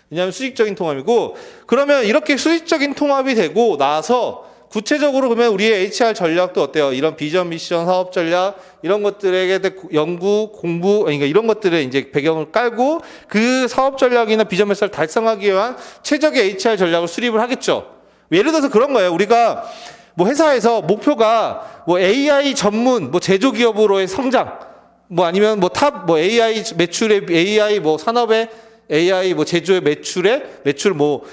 왜냐하면 수직적인 통합이고 그러면 이렇게 수직적인 통합이 되고 나서 구체적으로 보면 우리의 HR 전략도 어때요? 이런 비전, 미션, 사업 전략 이런 것들에 연구, 공부 그러니까 이런 것들에 이제 배경을 깔고 그 사업 전략이나 비전 미션을 달성하기 위한 최적의 HR 전략을 수립을 하겠죠. 예를 들어서 그런 거예요. 우리가 뭐 회사에서 목표가 뭐 AI 전문 뭐 제조기업으로의 성장 뭐 아니면 뭐 탑 뭐 AI 매출의 AI 뭐 산업의 AI 뭐 제조의 매출 뭐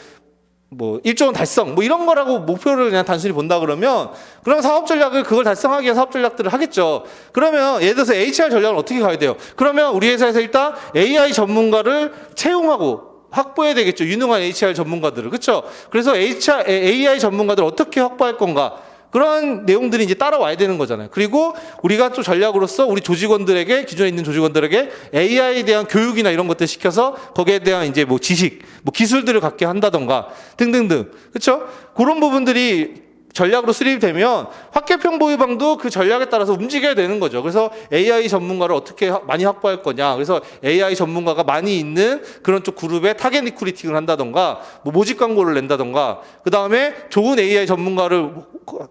1조 원 달성 뭐 이런 거라고 목표를 그냥 단순히 본다 그러면 그럼 사업 전략을 그걸 달성하기 위한 사업 전략들을 하겠죠. 그러면 예를 들어서 HR 전략을 어떻게 가야 돼요? 그러면 우리 회사에서 일단 AI 전문가를 채용하고 확보해야 되겠죠. 유능한 HR 전문가들을. 그렇죠? 그래서 AI 전문가들을 어떻게 확보할 건가? 그런 내용들이 이제 따라와야 되는 거잖아요. 그리고 우리가 또 전략으로서 우리 조직원들에게 기존에 있는 조직원들에게 AI에 대한 교육이나 이런 것들 시켜서 거기에 대한 이제 뭐 지식, 뭐 기술들을 갖게 한다던가 등등등. 그렇죠? 그런 부분들이 전략으로 수립되면 학계평 보유방도 그 전략에 따라서 움직여야 되는 거죠. 그래서 AI 전문가를 어떻게 많이 확보할 거냐. 그래서 AI 전문가가 많이 있는 그런 쪽 그룹에 타겟 리크루팅을 한다던가 뭐 모집 광고를 낸다던가 그 다음에 좋은 AI 전문가를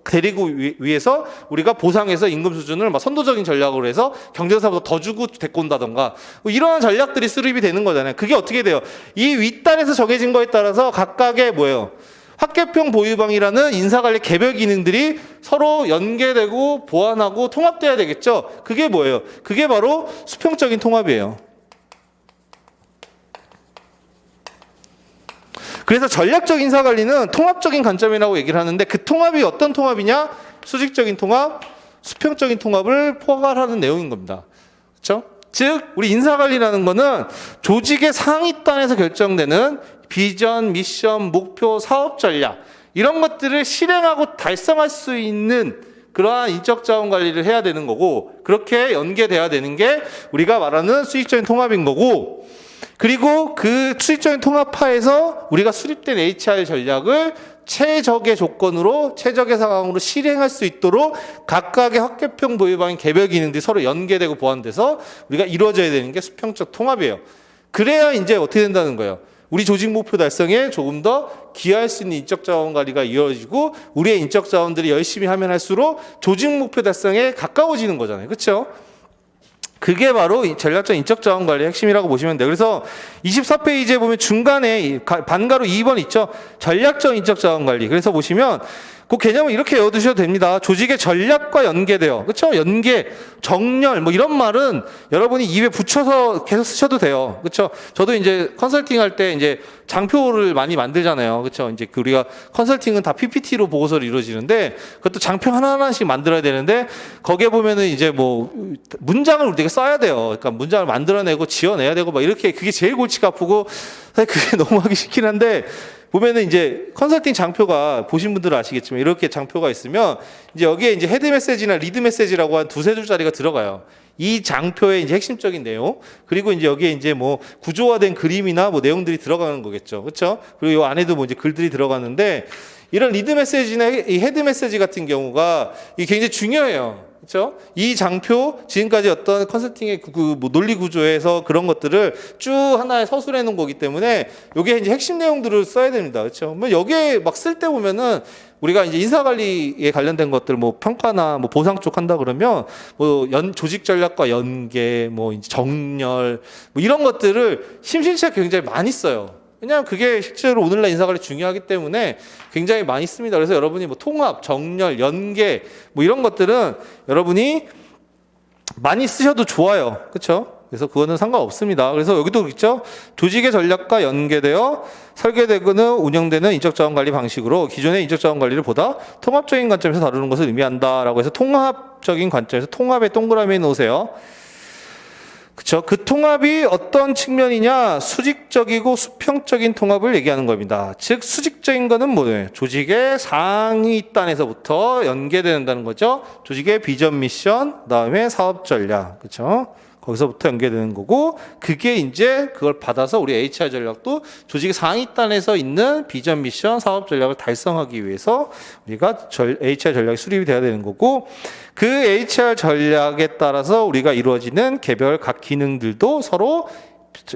데리고 위해서 우리가 보상해서 임금 수준을 막 선도적인 전략으로 해서 경쟁사보다 더 주고 데리고 온다던가 뭐 이러한 전략들이 수립이 되는 거잖아요. 그게 어떻게 돼요? 이 윗단에서 정해진 거에 따라서 각각의 뭐예요? 학계평 보유방이라는 인사관리 개별 기능들이 서로 연계되고 보완하고 통합돼야 되겠죠. 그게 뭐예요? 그게 바로 수평적인 통합이에요. 그래서 전략적 인사관리는 통합적인 관점이라고 얘기를 하는데 그 통합이 어떤 통합이냐? 수직적인 통합, 수평적인 통합을 포괄하는 내용인 겁니다. 그렇죠? 즉 우리 인사관리라는 거는 조직의 상위단에서 결정되는 비전, 미션, 목표, 사업 전략 이런 것들을 실행하고 달성할 수 있는 그러한 인적 자원 관리를 해야 되는 거고 그렇게 연계돼야 되는 게 우리가 말하는 수직적인 통합인 거고 그리고 그 수직적인 통합하에서 우리가 수립된 HR 전략을 최적의 조건으로 최적의 상황으로 실행할 수 있도록 각각의 학계평 보유방인 개별 기능들이 서로 연계되고 보완돼서 우리가 이루어져야 되는 게 수평적 통합이에요. 그래야 이제 어떻게 된다는 거예요? 우리 조직 목표 달성에 조금 더 기여할 수 있는 인적 자원 관리가 이루어지고 우리의 인적 자원들이 열심히 하면 할수록 조직 목표 달성에 가까워지는 거잖아요. 그렇죠? 그게 바로 전략적 인적 자원 관리의 핵심이라고 보시면 돼요. 그래서 24페이지에 보면 중간에 반가로 2번 있죠. 전략적 인적 자원 관리. 그래서 보시면 그 개념을 이렇게 외워두셔도 됩니다. 조직의 전략과 연계돼요. 그렇죠? 연계, 정렬 뭐 이런 말은 여러분이 입에 붙여서 계속 쓰셔도 돼요. 그렇죠? 저도 이제 컨설팅 할 때 이제 장표를 많이 만들잖아요. 그렇죠? 이제 우리가 컨설팅은 다 PPT로 보고서로 이루어지는데 그것도 장표 하나하나씩 만들어야 되는데 거기에 보면은 이제 뭐 문장을 우리가 써야 돼요. 그러니까 문장을 만들어내고 지어내야 되고 막 이렇게 그게 제일 골치가 아프고 사실 그게 너무 하기 싫긴 한데 보면은 이제 컨설팅 장표가 보신 분들은 아시겠지만 이렇게 장표가 있으면 이제 여기에 이제 헤드 메시지나 리드 메시지라고 한 두세 줄짜리가 들어가요. 이 장표의 이제 핵심적인 내용 그리고 이제 여기에 이제 뭐 구조화된 그림이나 뭐 내용들이 들어가는 거겠죠. 그렇죠? 그리고 이 안에도 뭐 이제 글들이 들어가는데 이런 리드 메시지나 이 헤드 메시지 같은 경우가 이게 굉장히 중요해요. 그렇죠? 이 장표 지금까지 어떤 컨설팅의 뭐 논리 구조에서 그런 것들을 쭉 하나에 서술해 놓은 거기 때문에 이게 이제 핵심 내용들을 써야 됩니다. 그렇죠? 뭐 여기에 막 쓸 때 보면은 우리가 이제 인사 관리에 관련된 것들 뭐 평가나 뭐 보상 쪽 한다 그러면 뭐 조직 전략과 연계 뭐 이제 정렬 뭐 이런 것들을 심심치 않게 굉장히 많이 써요. 왜냐하면 그게 실제로 오늘날 인사관리 중요하기 때문에 굉장히 많이 씁니다. 그래서 여러분이 뭐 통합, 정렬, 연계 뭐 이런 것들은 여러분이 많이 쓰셔도 좋아요. 그렇죠? 그래서 그거는 상관없습니다. 그래서 여기도 있죠. 조직의 전략과 연계되어 설계되거나 운영되는 인적자원 관리 방식으로 기존의 인적자원 관리를 보다 통합적인 관점에서 다루는 것을 의미한다라고 해서 통합적인 관점에서 통합에 동그라미 놓으세요. 그렇죠. 그 통합이 어떤 측면이냐? 수직적이고 수평적인 통합을 얘기하는 겁니다. 즉 수직적인 거는 뭐예요? 조직의 상위 단에서부터 연계된다는 거죠. 조직의 비전 미션, 그다음에 사업 전략, 그렇죠? 거기서부터 연계되는 거고, 그게 이제 그걸 받아서 우리 HR 전략도 조직의 상위 단에서 있는 비전 미션, 사업 전략을 달성하기 위해서 우리가 HR 전략이 수립이 돼야 되는 거고, 그 HR 전략에 따라서 우리가 이루어지는 개별 각 기능들도 서로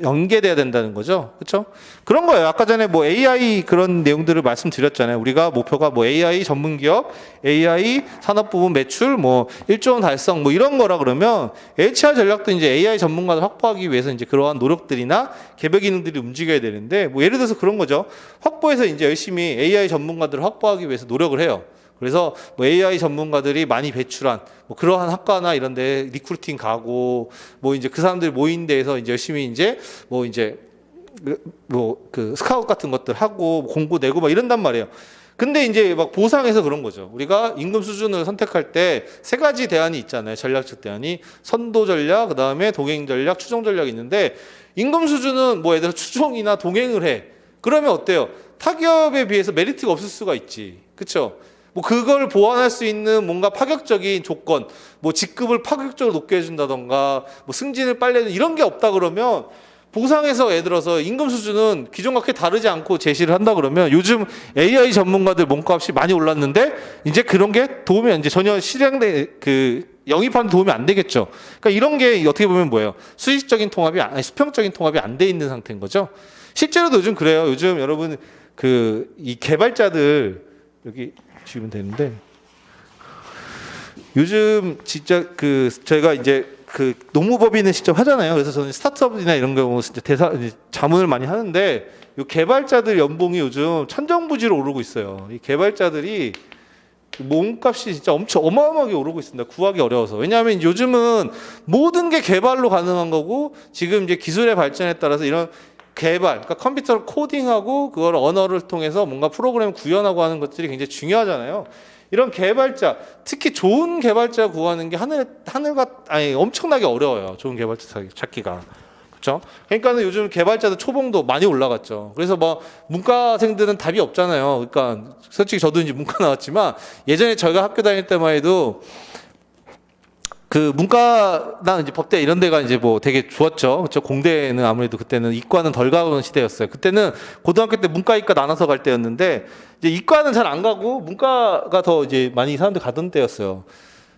연계돼야 된다는 거죠. 그렇죠? 그런 거예요. 아까 전에 뭐 AI 그런 내용들을 말씀드렸잖아요. 우리가 목표가 뭐 AI 전문 기업, AI 산업 부분 매출 뭐 1조 원 달성 뭐 이런 거라 그러면 HR 전략도 이제 AI 전문가를 확보하기 위해서 이제 그러한 노력들이나 개별 기능들이 움직여야 되는데 뭐 예를 들어서 그런 거죠. 확보해서 이제 열심히 AI 전문가들을 확보하기 위해서 노력을 해요. 그래서 뭐 AI 전문가들이 많이 배출한 뭐 그러한 학과나 이런 데 리크루팅 가고 뭐 이제 그 사람들이 모인 데에서 이제 열심히 이제 뭐 이제 뭐 그 스카웃 같은 것들 하고 공고 내고 막 이런단 말이에요. 근데 이제 막 보상해서 그런 거죠. 우리가 임금 수준을 선택할 때 세 가지 대안이 있잖아요. 전략적 대안이 선도 전략, 그다음에 동행 전략, 추종 전략이 있는데 임금 수준은 뭐 예를 들어 추종이나 동행을 해. 그러면 어때요? 타기업에 비해서 메리트가 없을 수가 있지. 그렇죠? 뭐 그걸 보완할 수 있는 뭔가 파격적인 조건, 뭐 직급을 파격적으로 높게 해준다던가, 뭐 승진을 빨리 해준 이런 게 없다 그러면 보상해서 예를 들어서 임금 수준은 기존과 크게 다르지 않고 제시를 한다 그러면 요즘 AI 전문가들 몸값이 많이 올랐는데 이제 그런 게 도움이 이제 전혀 실행돼 그 영입하는 도움이 안 되겠죠. 그러니까 이런 게 어떻게 보면 뭐예요? 수직적인 통합이 아니 수평적인 통합이 안 돼 있는 상태인 거죠. 실제로도 요즘 그래요. 요즘 여러분 그 이 개발자들 여기 주시면 되는데 요즘 진짜 그 저희가 이제 그 노무법인을 직접 하잖아요. 그래서 저는 스타트업이나 이런 경우 진짜 자문을 많이 하는데 이 개발자들 연봉이 요즘 천정부지로 오르고 있어요. 이 개발자들이 몸값이 진짜 엄청 어마어마하게 오르고 있습니다. 구하기 어려워서. 왜냐하면 요즘은 모든 게 개발로 가능한 거고 지금 이제 기술의 발전에 따라서 이런 개발, 그러니까 컴퓨터를 코딩하고 그걸 언어를 통해서 뭔가 프로그램을 구현하고 하는 것들이 굉장히 중요하잖아요. 이런 개발자, 특히 좋은 개발자 구하는 게 엄청나게 어려워요. 좋은 개발자 찾기가. 그렇죠? 그러니까는 요즘 개발자들 초봉도 많이 올라갔죠. 그래서 뭐 문과생들은 답이 없잖아요. 그러니까 솔직히 저도 이제 문과 나왔지만 예전에 저희가 학교 다닐 때만 해도 그 문과나 이제 법대 이런 데가 이제 뭐 되게 좋았죠. 그렇죠? 공대는 아무래도 그때는 이과는 덜 가는 시대였어요. 그때는 고등학교 때 문과 이과 나눠서 갈 때였는데 이제 이과는 잘 안 가고 문과가 더 이제 많이 사람들 가던 때였어요.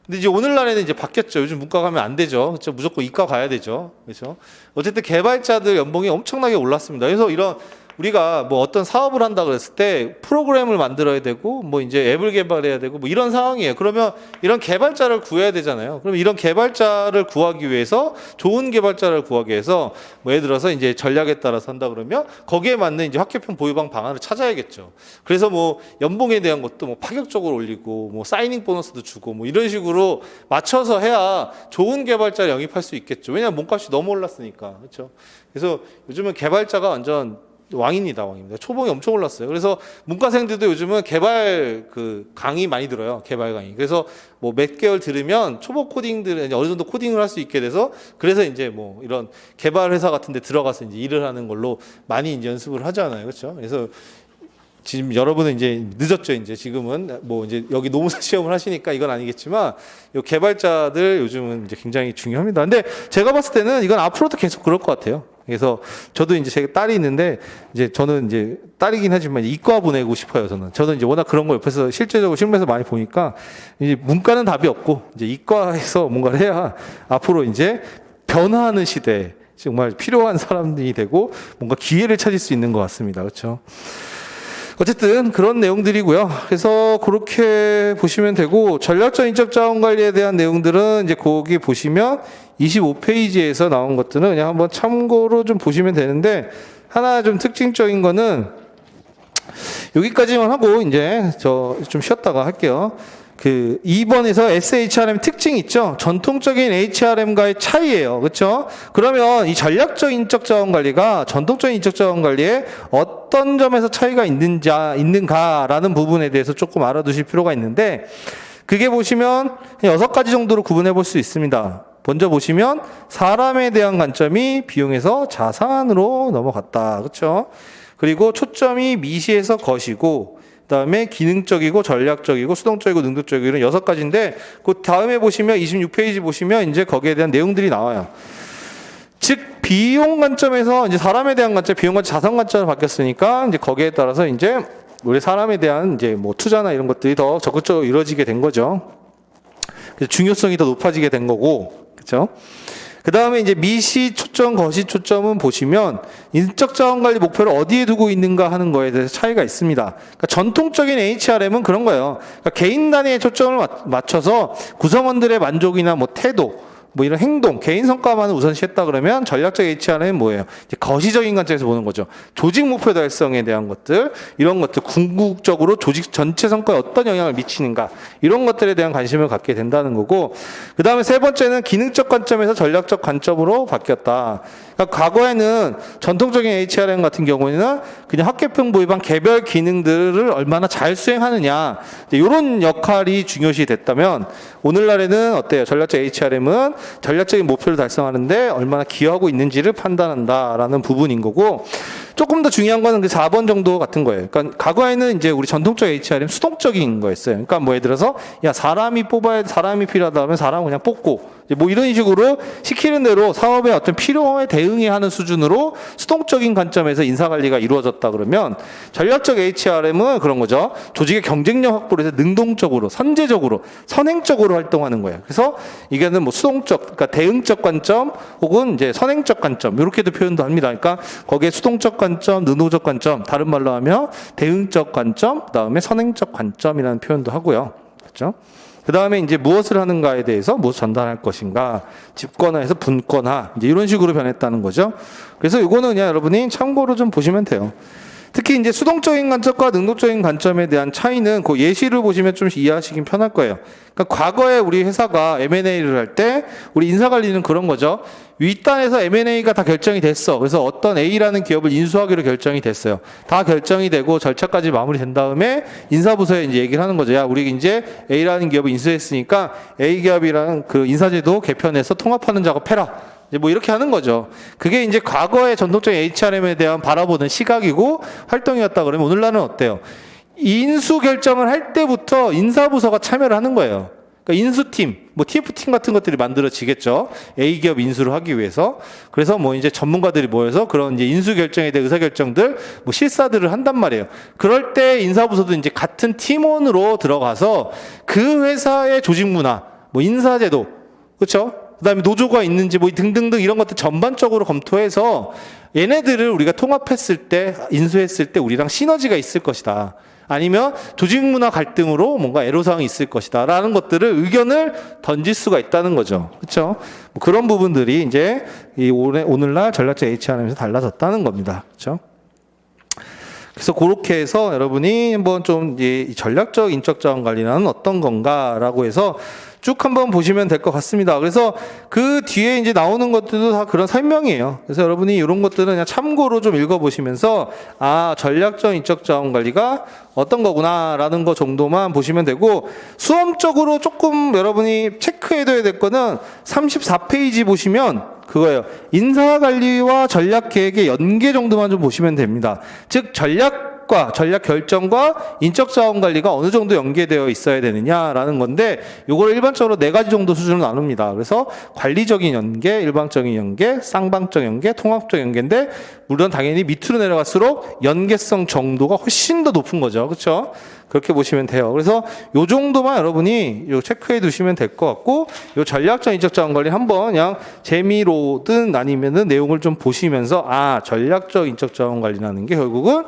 근데 이제 오늘날에는 이제 바뀌었죠. 요즘 문과 가면 안 되죠. 그렇죠? 무조건 이과 가야 되죠. 그렇죠? 어쨌든 개발자들 연봉이 엄청나게 올랐습니다. 그래서 이런 우리가 뭐 어떤 사업을 한다 그랬을 때 프로그램을 만들어야 되고 뭐 이제 앱을 개발해야 되고 뭐 이런 상황이에요. 그러면 이런 개발자를 구해야 되잖아요. 그럼 이런 개발자를 구하기 위해서 좋은 개발자를 구하기 위해서 뭐 예를 들어서 이제 전략에 따라서 한다 그러면 거기에 맞는 이제 학교편 보유방 방안을 찾아야겠죠. 그래서 뭐 연봉에 대한 것도 뭐 파격적으로 올리고 뭐 사이닝 보너스도 주고 뭐 이런 식으로 맞춰서 해야 좋은 개발자를 영입할 수 있겠죠. 왜냐하면 몸값이 너무 올랐으니까. 그렇죠? 그래서 요즘은 개발자가 완전 왕입니다. 초봉이 엄청 올랐어요. 그래서 문과생들도 요즘은 개발 그 강의 많이 들어요. 개발 강의. 그래서 뭐 몇 개월 들으면 초보 코딩들 어느 정도 코딩을 할 수 있게 돼서 그래서 이제 뭐 이런 개발 회사 같은 데 들어가서 이제 일을 하는 걸로 많이 이제 연습을 하잖아요. 그렇죠? 그래서 지금 여러분은 이제 늦었죠. 이제 지금은 뭐 이제 여기 노무사 시험을 하시니까 이건 아니겠지만 이 개발자들 요즘은 이제 굉장히 중요합니다. 근데 제가 봤을 때는 이건 앞으로도 계속 그럴 것 같아요. 그래서 저도 이제 제 딸이 있는데 이제 저는 이제 딸이긴 하지만 이과 보내고 싶어요. 저는 이제 워낙 그런 거 옆에서 실제적으로 실무에서 많이 보니까 이제 문과는 답이 없고 이제 이과에서 뭔가를 해야 앞으로 이제 변화하는 시대에 정말 필요한 사람들이 되고 뭔가 기회를 찾을 수 있는 것 같습니다. 그렇죠? 어쨌든 그런 내용들이고요. 그래서 그렇게 보시면 되고 전략적 인적 자원 관리에 대한 내용들은 이제 거기 보시면 25페이지에서 나온 것들은 그냥 한번 참고로 좀 보시면 되는데 하나 좀 특징적인 거는 여기까지만 하고 이제 저 좀 쉬었다가 할게요. 그 2번에서 SHRM 특징이 있죠. 전통적인 HRM과의 차이예요. 그렇죠? 그러면 이 전략적 인적 자원 관리가 전통적인 인적 자원 관리에 어떤 점에서 차이가 있는가라는 부분에 대해서 조금 알아두실 필요가 있는데, 그게 보시면 6가지 정도로 구분해 볼 수 있습니다. 먼저 보시면 사람에 대한 관점이 비용에서 자산으로 넘어갔다. 그렇죠? 그리고 초점이 미시에서 거시고, 그다음에 기능적이고 전략적이고 수동적이고 능동적이고 이런 6가지인데, 그 다음에 보시면 26페이지 보시면 이제 거기에 대한 내용들이 나와요. 즉 비용 관점에서 이제 사람에 대한 관점, 비용 관점, 자산 관점으로 바뀌었으니까 이제 거기에 따라서 이제 우리 사람에 대한 이제 뭐 투자나 이런 것들이 더 적극적으로 이루어지게 된 거죠. 그래서 중요성이 더 높아지게 된 거고, 그렇죠? 그 다음에 이제 미시 초점, 거시 초점은 보시면 인적 자원 관리 목표를 어디에 두고 있는가 하는 거에 대해서 차이가 있습니다. 그러니까 전통적인 HRM은 그런 거예요. 그러니까 개인 단위의 초점을 맞춰서 구성원들의 만족이나 뭐 태도, 뭐 이런 행동, 개인 성과만을 우선시했다 그러면 전략적 HRM은 뭐예요? 이제 거시적인 관점에서 보는 거죠. 조직 목표 달성에 대한 것들, 이런 것들, 궁극적으로 조직 전체 성과에 어떤 영향을 미치는가, 이런 것들에 대한 관심을 갖게 된다는 거고, 그 다음에 세 번째는 기능적 관점에서 전략적 관점으로 바뀌었다. 그러니까 과거에는 전통적인 HRM 같은 경우에는 그냥 학계평 위반 개별 기능들을 얼마나 잘 수행하느냐, 이런 역할이 중요시 됐다면, 오늘날에는 어때요? 전략적 HRM은 전략적인 목표를 달성하는데 얼마나 기여하고 있는지를 판단한다라는 부분인 거고, 조금 더 중요한 거는 그 4번 정도 같은 거예요. 그러니까 과거에는 이제 우리 전통적 HRM 수동적인 거였어요. 그러니까 뭐 예를 들어서 야 사람이 필요하다 하면 사람 그냥 뽑고 뭐 이런 식으로 시키는 대로 사업의 어떤 필요에 대응해야 하는 수준으로 수동적인 관점에서 인사관리가 이루어졌다 그러면, 전략적 HRM은 그런 거죠. 조직의 경쟁력 확보를 해서 능동적으로, 선제적으로, 선행적으로 활동하는 거예요. 그래서 이게는 뭐 수동적, 그러니까 대응적 관점 혹은 이제 선행적 관점, 이렇게도 표현도 합니다. 그러니까 거기에 수동적 관점, 능동적 관점, 다른 말로 하면 대응적 관점, 그다음에 선행적 관점이라는 표현도 하고요. 그렇죠? 그 다음에 이제 무엇을 하는가에 대해서 무엇을 전달할 것인가, 집권화에서 분권화, 이제 이런 식으로 변했다는 거죠. 그래서 이거는 그냥 여러분이 참고로 좀 보시면 돼요. 특히 이제 수동적인 관점과 능동적인 관점에 대한 차이는 그 예시를 보시면 좀 이해하시긴 편할 거예요. 그러니까 과거에 우리 회사가 M&A를 할 때 우리 인사관리는 그런 거죠. 윗단에서 M&A가 다 결정이 됐어. 그래서 어떤 A라는 기업을 인수하기로 결정이 됐어요. 다 결정이 되고 절차까지 마무리된 다음에 인사부서에 이제 얘기를 하는 거죠. 야, 우리 이제 A라는 기업을 인수했으니까 A 기업이랑 그 인사제도 개편해서 통합하는 작업해라. 이제 뭐 이렇게 하는 거죠. 그게 이제 과거의 전통적인 HRM에 대한 바라보는 시각이고 활동이었다 그러면, 오늘날은 어때요? 인수 결정을 할 때부터 인사부서가 참여를 하는 거예요. 그러니까 인수팀, 뭐 TF팀 같은 것들이 만들어지겠죠. A 기업 인수를 하기 위해서. 그래서 뭐 이제 전문가들이 모여서 그런 이제 인수 결정에 대한 의사결정들, 뭐 실사들을 한단 말이에요. 그럴 때 인사부서도 이제 같은 팀원으로 들어가서 그 회사의 조직 문화, 뭐 인사제도, 그렇죠? 그다음에 노조가 있는지 뭐 등등등 이런 것들 전반적으로 검토해서 얘네들을 우리가 통합했을 때, 인수했을 때 우리랑 시너지가 있을 것이다. 아니면 조직 문화 갈등으로 뭔가 애로사항이 있을 것이다. 라는 것들을 의견을 던질 수가 있다는 거죠. 그렇죠? 뭐 그런 부분들이 이제 이 오늘날 전략적 HRM에서 달라졌다는 겁니다. 그렇죠? 그래서 그렇게 해서 여러분이 한번 좀 이 전략적 인적 자원 관리는 어떤 건가라고 해서 쭉 한번 보시면 될 것 같습니다. 그래서 그 뒤에 이제 나오는 것들도 다 그런 설명이에요. 그래서 여러분이 이런 것들은 그냥 참고로 좀 읽어보시면서, 아, 전략적 인적 자원 관리가 어떤 거구나라는 거 정도만 보시면 되고, 수험적으로 조금 여러분이 체크해둬야 될 거는 34페이지 보시면 그거예요. 인사관리와 전략계획의 연계 정도만 좀 보시면 됩니다. 즉 전략 결정과 인적 자원 관리가 어느 정도 연계되어 있어야 되느냐라는 건데, 요걸 일반적으로 4가지 정도 수준으로 나눕니다. 그래서 관리적인 연계, 일방적인 연계, 쌍방적 연계, 통합적 연계인데, 물론 당연히 밑으로 내려갈수록 연계성 정도가 훨씬 더 높은 거죠. 그렇죠? 그렇게 보시면 돼요. 그래서 요 정도만 여러분이 요 체크해 두시면 될 것 같고, 요 전략적 인적 자원 관리 한번 그냥 재미로든 아니면은 내용을 좀 보시면서, 아, 전략적 인적 자원 관리라는 게 결국은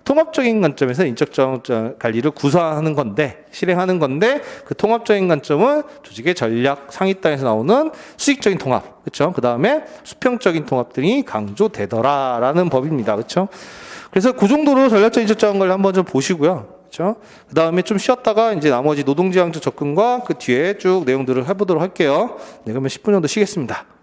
통합적인 관점에서 인적 자원 관리를 구사하는 건데, 실행하는 건데, 그 통합적인 관점은 조직의 전략 상위단에서 나오는 수익적인 통합, 그렇죠? 그 다음에 수평적인 통합 등이 강조되더라라는 법입니다, 그렇죠? 그래서 그 정도로 전략적 인적 자원 관리 한번 좀 보시고요. 그렇죠? 그 다음에 좀 쉬었다가 이제 나머지 노동지향적 접근과 그 뒤에 쭉 내용들을 해보도록 할게요. 네, 그러면 10분 정도 쉬겠습니다.